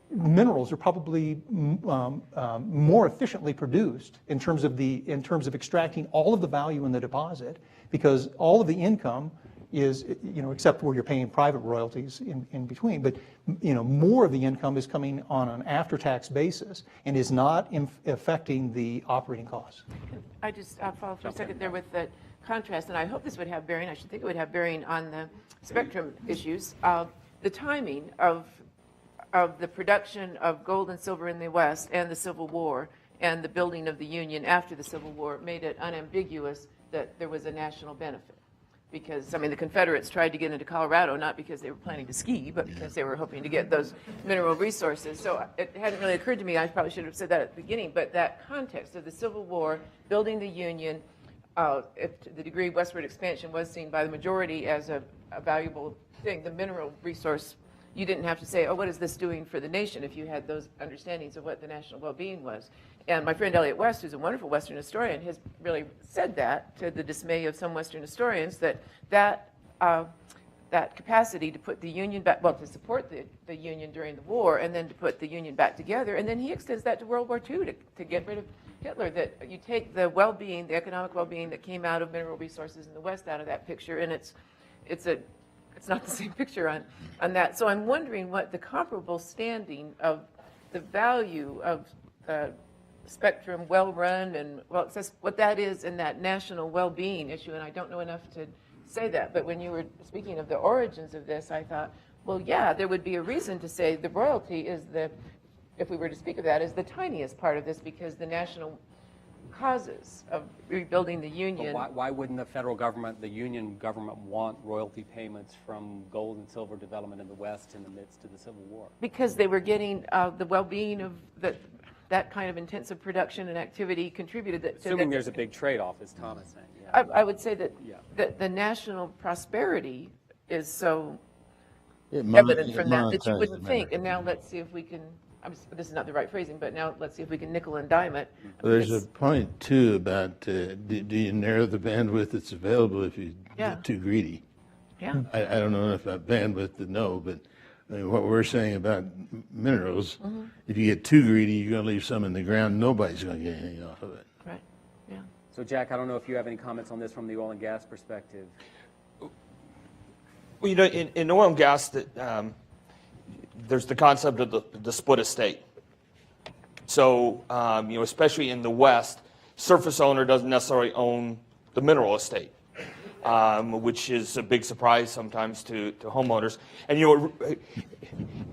minerals are probably more efficiently produced in terms of extracting all of the value in the deposit, because all of the income is, except where you're paying private royalties in between, but more of the income is coming on an after-tax basis and is not affecting the operating costs. I'll follow for a second there with the contrast, and I hope this would have bearing, I should think it would have bearing on the spectrum issues. The timing of the production of gold and silver in the West and the Civil War and the building of the Union after the Civil War made it unambiguous that there was a national benefit. Because, the Confederates tried to get into Colorado, not because they were planning to ski, but because they were hoping to get those mineral resources. So it hadn't really occurred to me, I probably should have said that at the beginning, but that context of the Civil War, building the Union, if to the degree westward expansion was seen by the majority as a valuable thing, the mineral resource, you didn't have to say, oh, what is this doing for the nation, if you had those understandings of what the national well-being was. And my friend Elliot West, who's a wonderful Western historian, has really said that, to the dismay of some Western historians, that capacity to put the Union back, well, to support the Union during the war, and then to put the Union back together, and then he extends that to World War II to get rid of Hitler, that you take the well-being, the economic well-being that came out of mineral resources in the West out of that picture, and it's not the same picture on that. So I'm wondering what the comparable standing of the value of Spectrum well-run and, well, it says what that is in that national well-being issue, and I don't know enough to say that, but when you were speaking of the origins of this, I thought, well, yeah, there would be a reason to say the royalty is if we were to speak of that, is the tiniest part of this, because the national causes of rebuilding the But Union. why wouldn't the federal government, the Union government, want royalty payments from gold and silver development in the West in the midst of the Civil War? Because they were getting the well-being of that kind of intensive production and activity contributed to Assuming that. there's a big trade-off, as Tom is saying. Yeah. I would say that Yeah. the national prosperity is so It evident from that that you monetizes wouldn't think. America. And now let's see if we can, this is not the right phrasing, but now let's see if we can nickel and dime it. Well, there's a point too about do you narrow the bandwidth that's available if you Yeah. get too greedy? Yeah. I don't know enough about bandwidth to know, but I mean, what we're saying about minerals, if you get too greedy, you're going to leave some in the ground. Nobody's going to get anything off of it. Right. Yeah. So, Jack, I don't know if you have any comments on this from the oil and gas perspective. Well, you know, in oil and gas, there's the concept of the split estate. So, you know, especially in the West, surface owner doesn't necessarily own the mineral estate, which is a big surprise sometimes to homeowners. And, you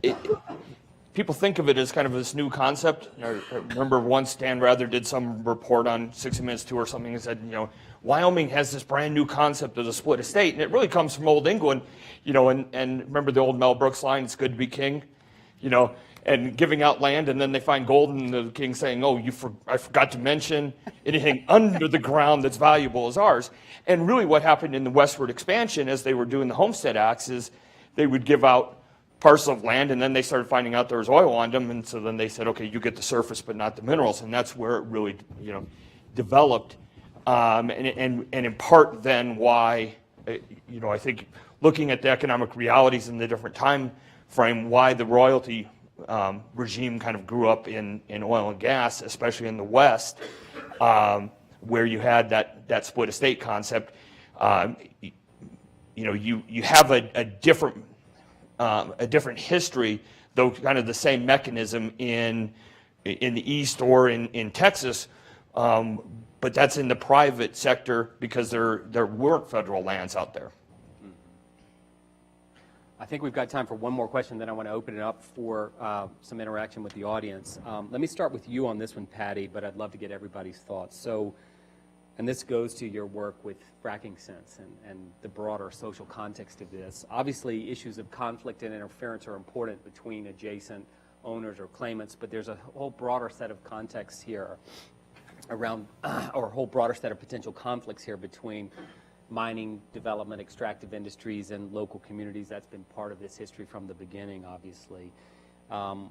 know, people think of it as kind of this new concept. I remember once Dan Rather did some report on 60 Minutes 2 or something and said, you know, Wyoming has this brand new concept of the split estate, and it really comes from old England, you know, and remember the old Mel Brooks line, "It's good to be king," you know, and giving out land, and then they find gold, and the king saying, "Oh, I forgot to mention anything under the ground that's valuable is ours." And really what happened in the westward expansion as they were doing the Homestead Acts is they would give out parcel of land, and then they started finding out there was oil on them, and so then they said, okay, you get the surface but not the minerals, and that's where it really, you know, developed. And in part then why, you know, I think looking at the economic realities in the different time frame, why the royalty regime kind of grew up in oil and gas, especially in the West, where you had that split estate concept. You know, you have a different history, though kind of the same mechanism in the East or in Texas, but that's in the private sector because there weren't federal lands out there. I think we've got time for one more question, then I want to open it up for some interaction with the audience. Let me start with you on this one, Patty, but I'd love to get everybody's thoughts. So, and this goes to your work with fracking sense and the broader social context of this. Obviously, issues of conflict and interference are important between adjacent owners or claimants, but there's a whole broader set of contexts here around, or a whole broader set of potential conflicts here between mining, development, extractive industries, and local communities. That's been part of this history from the beginning, obviously.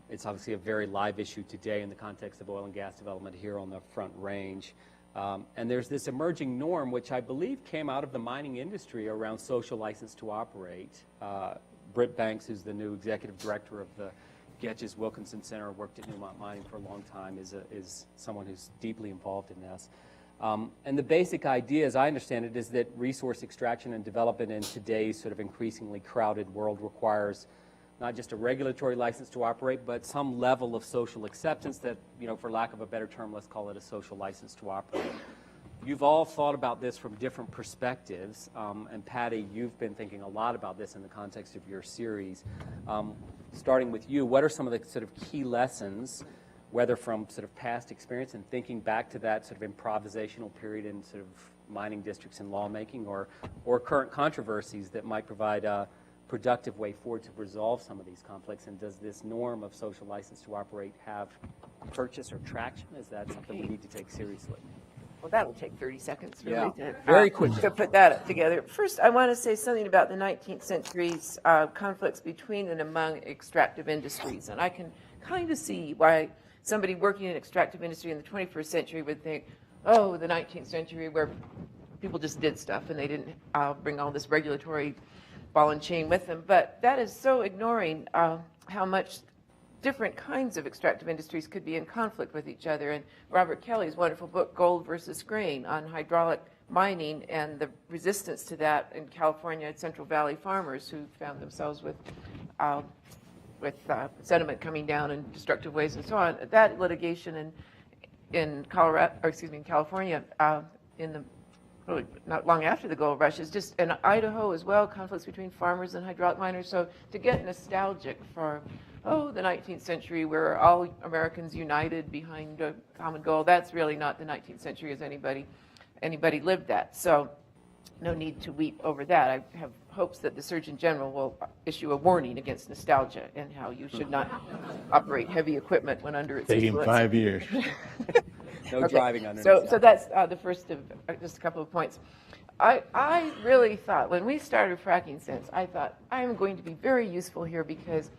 It's obviously a very live issue today in the context of oil and gas development here on the Front Range. And there's this emerging norm, which I believe came out of the mining industry around social license to operate. Britt Banks, who's the new executive director of the Getches Wilkinson Center, worked at Newmont Mining for a long time, is someone who's deeply involved in this. And the basic idea, as I understand it, is that resource extraction and development in today's sort of increasingly crowded world requires not just a regulatory license to operate, but some level of social acceptance that, you know, for lack of a better term, let's call it a social license to operate. You've all thought about this from different perspectives, and Patty, you've been thinking a lot about this in the context of your series. Starting with you, what are some of the sort of key lessons, whether from sort of past experience and thinking back to that sort of improvisational period in sort of mining districts and lawmaking, or current controversies that might provide a productive way forward to resolve some of these conflicts? And does this norm of social license to operate have purchase or traction? Is that something we need to take seriously? Well, that'll take 30 seconds, really, Yeah, very quickly. to put that together. First, I want to say something about the 19th century's conflicts between and among extractive industries. And I can kind of see why somebody working in extractive industry in the 21st century would think, oh, the 19th century where people just did stuff and they didn't bring all this regulatory ball and chain with them. But that is so ignoring how much different kinds of extractive industries could be in conflict with each other. And Robert Kelly's wonderful book, Gold versus Grain, on hydraulic mining and the resistance to that in California Central Valley farmers who found themselves with sediment coming down in destructive ways and so on. That litigation in Colorado, or excuse me, in California, in the really not long after the gold rush, is just in Idaho as well, conflicts between farmers and hydraulic miners. So to get nostalgic for, the 19th century where all Americans united behind a common goal, that's really not the 19th century as anybody lived that. So no need to weep over that. I have hopes that the Surgeon General will issue a warning against nostalgia and how you should not operate heavy equipment when under its Taking influence. 5 years. No driving under So that's the first of just a couple of points. I really thought, when we started fracking since, I thought, I'm going to be very useful here because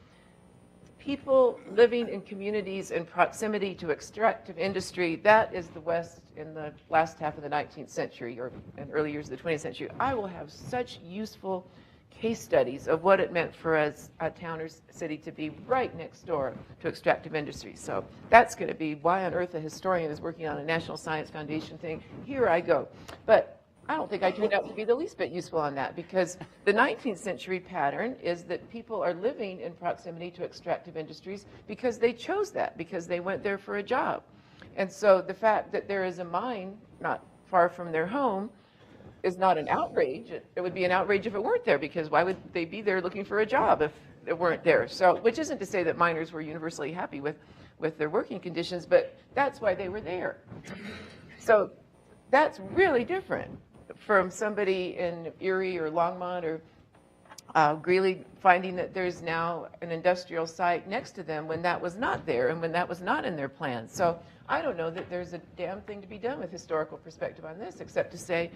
people living in communities in proximity to extractive industry, that is the West in the last half of the 19th century or in early years of the 20th century. I will have such useful case studies of what it meant for us, a town or city, to be right next door to extractive industry. So that's going to be why on earth a historian is working on a National Science Foundation thing. Here I go. But I don't think I turned out to be the least bit useful on that, because the 19th century pattern is that people are living in proximity to extractive industries because they chose that, because they went there for a job. And so the fact that there is a mine not far from their home is not an outrage. It would be an outrage if it weren't there, because why would they be there looking for a job if it weren't there? So, which isn't to say that miners were universally happy with their working conditions, but that's why they were there. So that's really different from somebody in Erie or Longmont or Greeley finding that there's now an industrial site next to them when that was not there and when that was not in their plans. So I don't know that there's a damn thing to be done with historical perspective on this, except to say,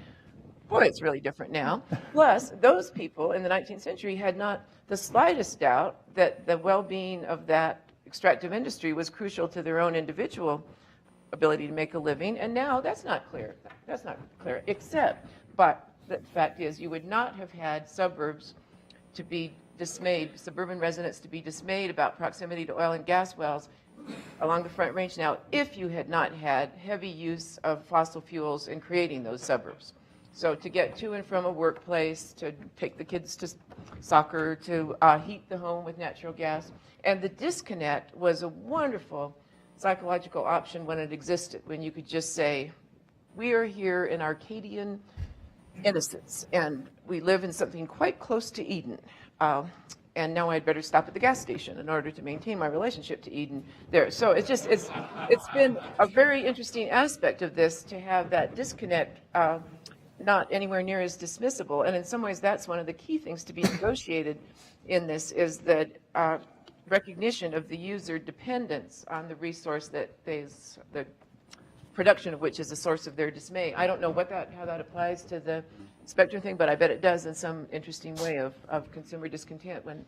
boy, it's really different now. Plus, those people in the 19th century had not the slightest doubt that the well-being of that extractive industry was crucial to their own individual ability to make a living, and now that's not clear. That's not clear, except, but the fact is, you would not have had suburbs to be dismayed, suburban residents to be dismayed about proximity to oil and gas wells along the Front Range now if you had not had heavy use of fossil fuels in creating those suburbs. So to get to and from a workplace, to take the kids to soccer, to heat the home with natural gas, and the disconnect was a wonderful psychological option when it existed, when you could just say, we are here in Arcadian innocence, and we live in something quite close to Eden. And now I'd better stop at the gas station in order to maintain my relationship to Eden there. So it's been a very interesting aspect of this to have that disconnect not anywhere near as dismissible. And in some ways, that's one of the key things to be negotiated in this, is that recognition of the user dependence on the resource that the production of which is a source of their dismay. I don't know how that applies to the spectrum thing, but I bet it does in some interesting way of consumer discontent when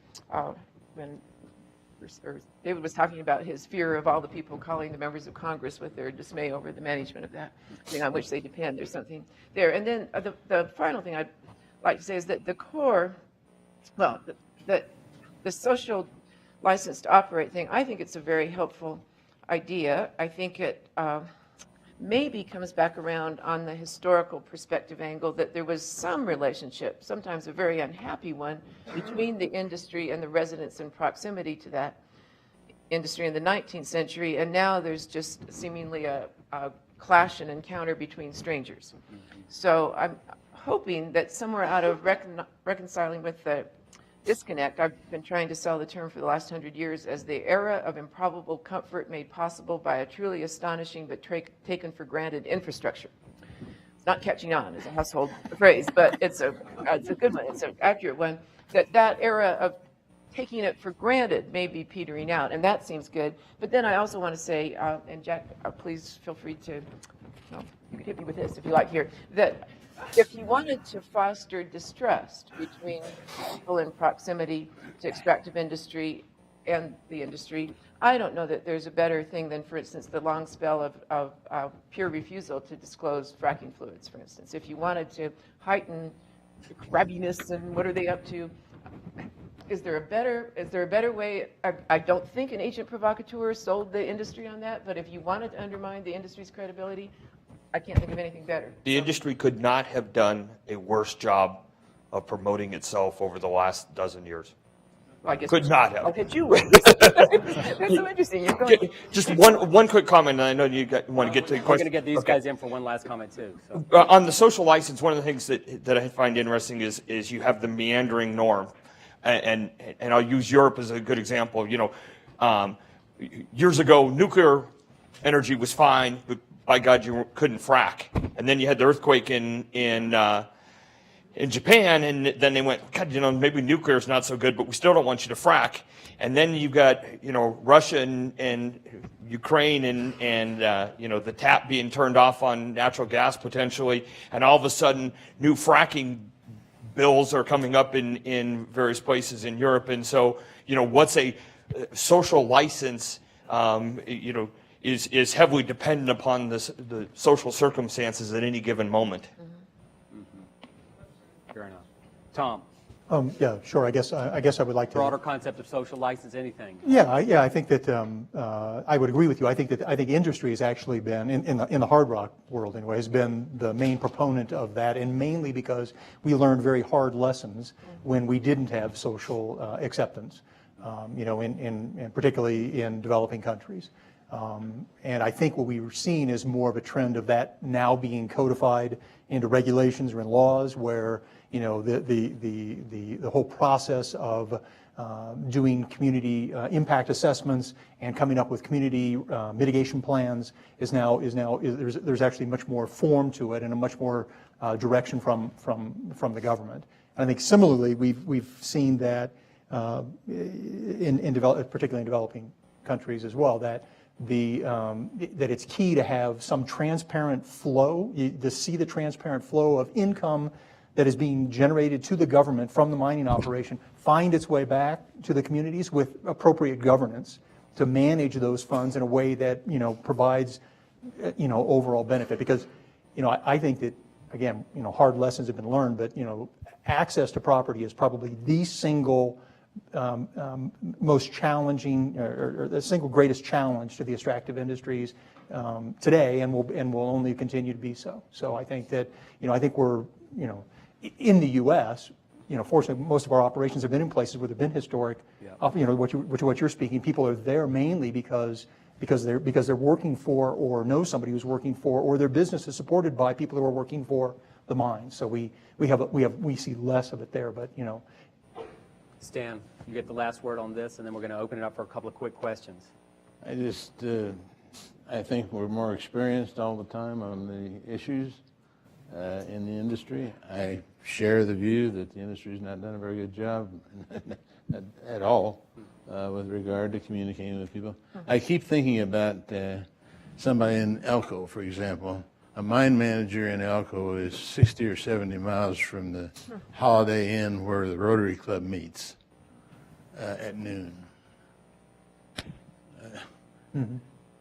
David was talking about his fear of all the people calling the members of Congress with their dismay over the management of that thing on which they depend. There's something there. And then the final thing I'd like to say is that the core, well, the social license to operate thing, I think it's a very helpful idea. I think it maybe comes back around on the historical perspective angle that there was some relationship, sometimes a very unhappy one, between the industry and the residents in proximity to that industry in the 19th century, and now there's just seemingly a clash and encounter between strangers. So I'm hoping that somewhere out of reconciling with the disconnect, I've been trying to sell the term for the last 100 years as the era of improbable comfort made possible by a truly astonishing but taken for granted infrastructure. It's not catching on as a household phrase, but it's a good one. It's an accurate one. That era of taking it for granted may be petering out, and that seems good. But then I also want to say, and Jack, please feel free to, you can hit me with this if you like here, that if you wanted to foster distrust between people in proximity to extractive industry and the industry, I don't know that there's a better thing than, for instance, the long spell of pure refusal to disclose fracking fluids, for instance. If you wanted to heighten the crabbiness and what are they up to, is there a better way? I don't think an agent provocateur sold the industry on that, but if you wanted to undermine the industry's credibility, I can't think of anything better. The industry could not have done a worse job of promoting itself over the last dozen years. Well, I guess Could not have. I'll hit you with. That's so interesting. You're going. Just one quick comment, and I know you want to get to the We're question. going to get these guys in for one last comment too. So. On the social license, one of the things that I find interesting is you have the meandering norm, and I'll use Europe as a good example. You know, years ago, nuclear energy was fine, but by God, you couldn't frack. And then you had the earthquake in Japan, and then they went, God, you know, maybe nuclear is not so good, but we still don't want you to frack. And then you've got, you know, Russia and Ukraine and you know, the tap being turned off on natural gas potentially, and all of a sudden new fracking bills are coming up in various places in Europe. And so, you know, what's a social license, you know, is heavily dependent upon the social circumstances at any given moment. Fair enough. Tom, Yeah, sure. I guess I would like to. broader concept of social license, anything? Yeah, I think that I would agree with you. I think industry has actually been in the hard rock world anyway, has been the main proponent of that, and mainly because we learned very hard lessons when we didn't have social acceptance, you know, in particularly in developing countries. And I think what we were seeing is more of a trend of that now being codified into regulations or in laws, where, you know, the whole process of doing community impact assessments and coming up with community mitigation plans there's actually much more form to it and a much more direction from the government. And I think similarly we've seen that particularly in developing countries as well, that that it's key to have some transparent flow, to see the transparent flow of income that is being generated to the government from the mining operation, find its way back to the communities with appropriate governance to manage those funds in a way that, you know, provides, you know, overall benefit. Because, you know, I think that, again, you know, hard lessons have been learned, but, you know, access to property is probably the single most challenging, or the single greatest challenge to the extractive industries today, and will only continue to be so. So I think that, you know, I think we're, you know, in the U.S., you know, fortunately, most of our operations have been in places where there've been historic, you know, what you're speaking. People are there mainly because they're working for, or know somebody who's working for, or their business is supported by people who are working for the mine. So we see less of it there, but, you know. Stan, you get the last word on this, and then we're going to open it up for a couple of quick questions. I think we're more experienced all the time on the issues in the industry. I share the view that the industry has not done a very good job at all with regard to communicating with people. I keep thinking about somebody in Elko, for example. A mine manager in Elko is 60 or 70 miles from the Holiday Inn where the Rotary Club meets at noon.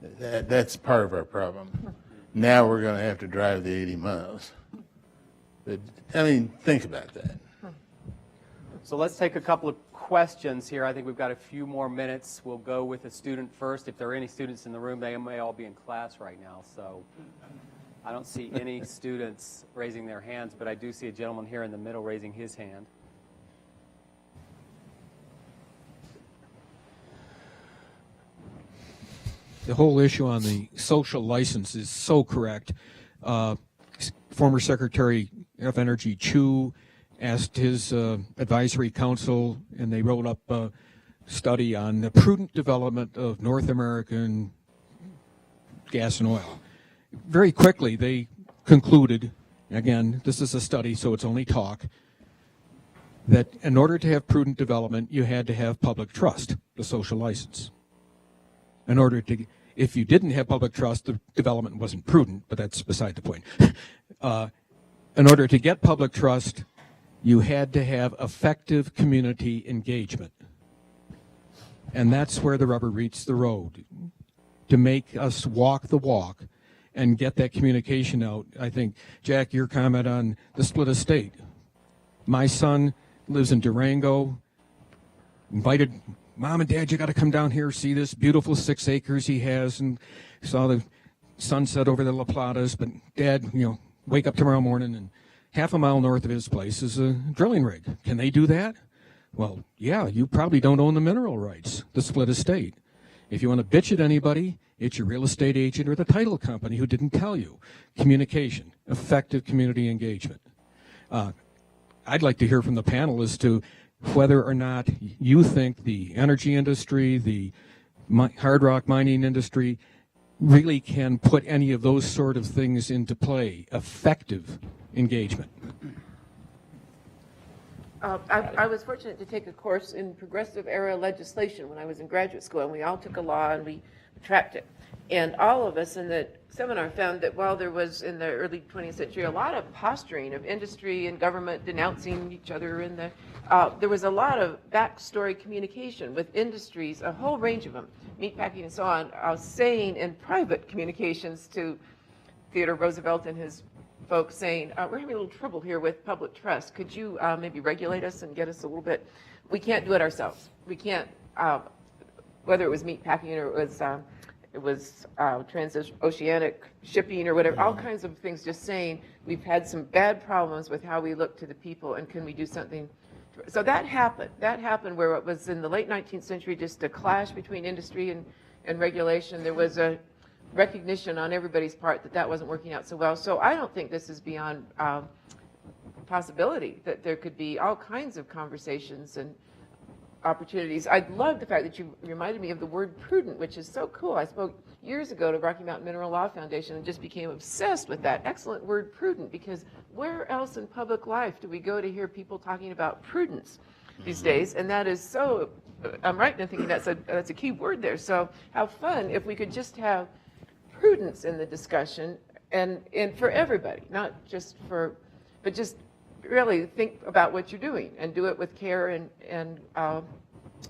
That's part of our problem. Now we're going to have to drive the 80 miles. But, I mean, think about that. So let's take a couple of questions here. I think we've got a few more minutes. We'll go with a student first. If there are any students in the room, they may all be in class right now. So I don't see any students raising their hands, but I do see a gentleman here in the middle raising his hand. The whole issue on the social license is so correct. Former Secretary of Energy Chu asked his advisory council, and they wrote up a study on the prudent development of North American gas and oil. Very quickly, they concluded, again, this is a study, so it's only talk, that in order to have prudent development, you had to have public trust, the social license. In order to, if you didn't have public trust, the development wasn't prudent, but that's beside the point. In order to get public trust, you had to have effective community engagement. And that's where the rubber meets the road. To make us walk the walk and get that communication out. I think, Jack, your comment on the split estate. My son lives in Durango, invited Mom and Dad, you got to come down here, see this beautiful 6 acres he has, and saw the sunset over the La Platas. But Dad, you know, wake up tomorrow morning and half a mile north of his place is a drilling rig. Can they do that? Well, yeah, you probably don't own the mineral rights, the split estate. If you want to bitch at anybody, it's your real estate agent or the title company who didn't tell you. Communication, effective community engagement. I'd like to hear from the panel as to whether or not you think the energy industry, the hard rock mining industry, really can put any of those sort of things into play, effective engagement. I was fortunate to take a course in progressive era legislation when I was in graduate school, and we all took a law and we tracked it. And all of us in the seminar found that while there was in the early 20th century a lot of posturing of industry and government denouncing each other, there was a lot of backstory communication with industries, a whole range of them, meatpacking and so on, saying in private communications to Theodore Roosevelt and his folks saying, we're having a little trouble here with public trust. Could you maybe regulate us and get us a little bit? We can't do it ourselves. We can't, whether it was meatpacking or it was transoceanic shipping or whatever, all kinds of things, just saying we've had some bad problems with how we look to the people and can we do something? So that happened. That happened where it was in the late 19th century, just a clash between industry and regulation. There was a recognition on everybody's part that that wasn't working out so well. So I don't think this is beyond possibility that there could be all kinds of conversations and opportunities. I love the fact that you reminded me of the word prudent, which is so cool. I spoke years ago to Rocky Mountain Mineral Law Foundation and just became obsessed with that excellent word prudent, because where else in public life do we go to hear people talking about prudence these days? And that is so, I'm right in thinking that's a key word there. So how fun if we could just have prudence in the discussion and for everybody, not just for, but just really think about what you're doing and do it with care and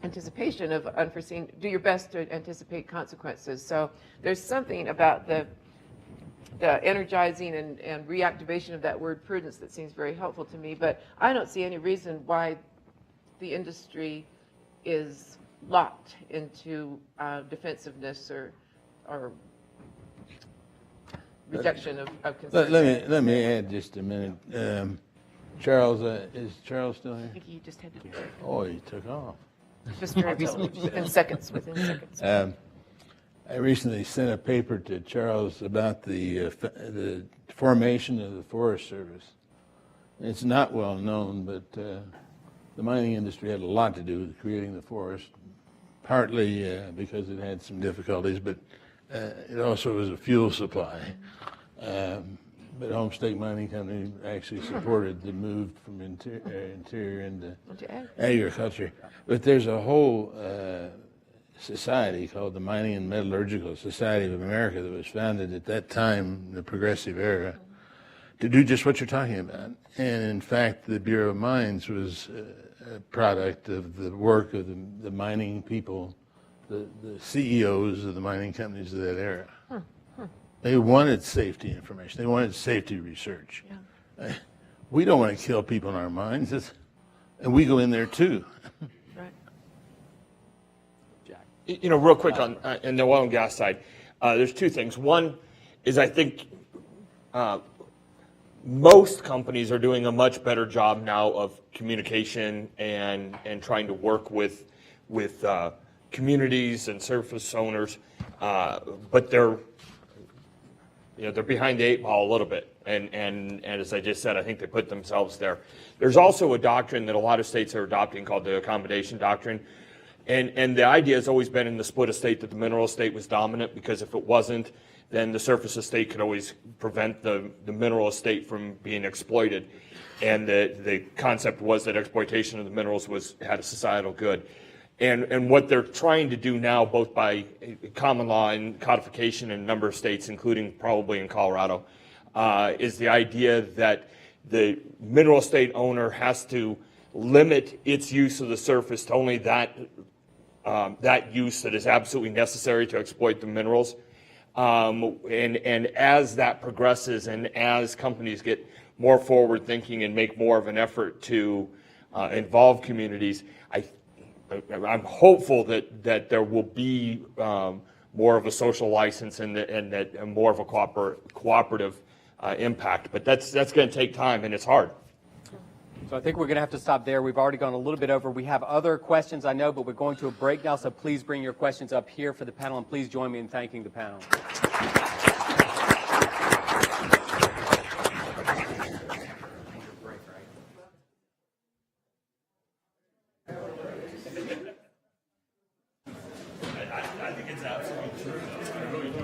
anticipation of unforeseen, do your best to anticipate consequences. So there's something about the energizing and reactivation of that word prudence that seems very helpful to me, but I don't see any reason why the industry is locked into defensive or rejection of concerns. Let me add just a minute. Charles, is Charles still here? I think he just had to do Oh, he took off. just very recently, within seconds. I recently sent a paper to Charles about the formation of the Forest Service. It's not well known, but the mining industry had a lot to do with creating the forest, partly because it had some difficulties, but it also was a fuel supply. But Home State Mining Company actually supported the move from interior into agriculture. But there's a whole society called the Mining and Metallurgical Society of America that was founded at that time, the progressive era, to do just what you're talking about. And in fact, the Bureau of Mines was a product of the work of the mining people, the CEOs of the mining companies of that era. They wanted safety information. They wanted safety research. Yeah. We don't want to kill people in our mines, and we go in there too. Right. Jack. You know, real quick on the oil and gas side, there's two things. One is I think most companies are doing a much better job now of communication and trying to work with communities and surface owners, but they're behind the eight ball a little bit. And as I just said, I think they put themselves there. There's also a doctrine that a lot of states are adopting called the Accommodation Doctrine. And the idea has always been in the split estate that the mineral estate was dominant, because if it wasn't, then the surface estate could always prevent the mineral estate from being exploited. And the concept was that exploitation of the minerals had a societal good. And what they're trying to do now, both by common law and codification in a number of states, including probably in Colorado, is the idea that the mineral estate owner has to limit its use of the surface to only that use that is absolutely necessary to exploit the minerals. And as that progresses and as companies get more forward thinking and make more of an effort to involve communities, I'm hopeful that there will be more of a social license and more of a cooperative impact. But that's going to take time, and it's hard. So I think we're going to have to stop there. We've already gone a little bit over. We have other questions, I know, but we're going to a break now, so please bring your questions up here for the panel, and please join me in thanking the panel.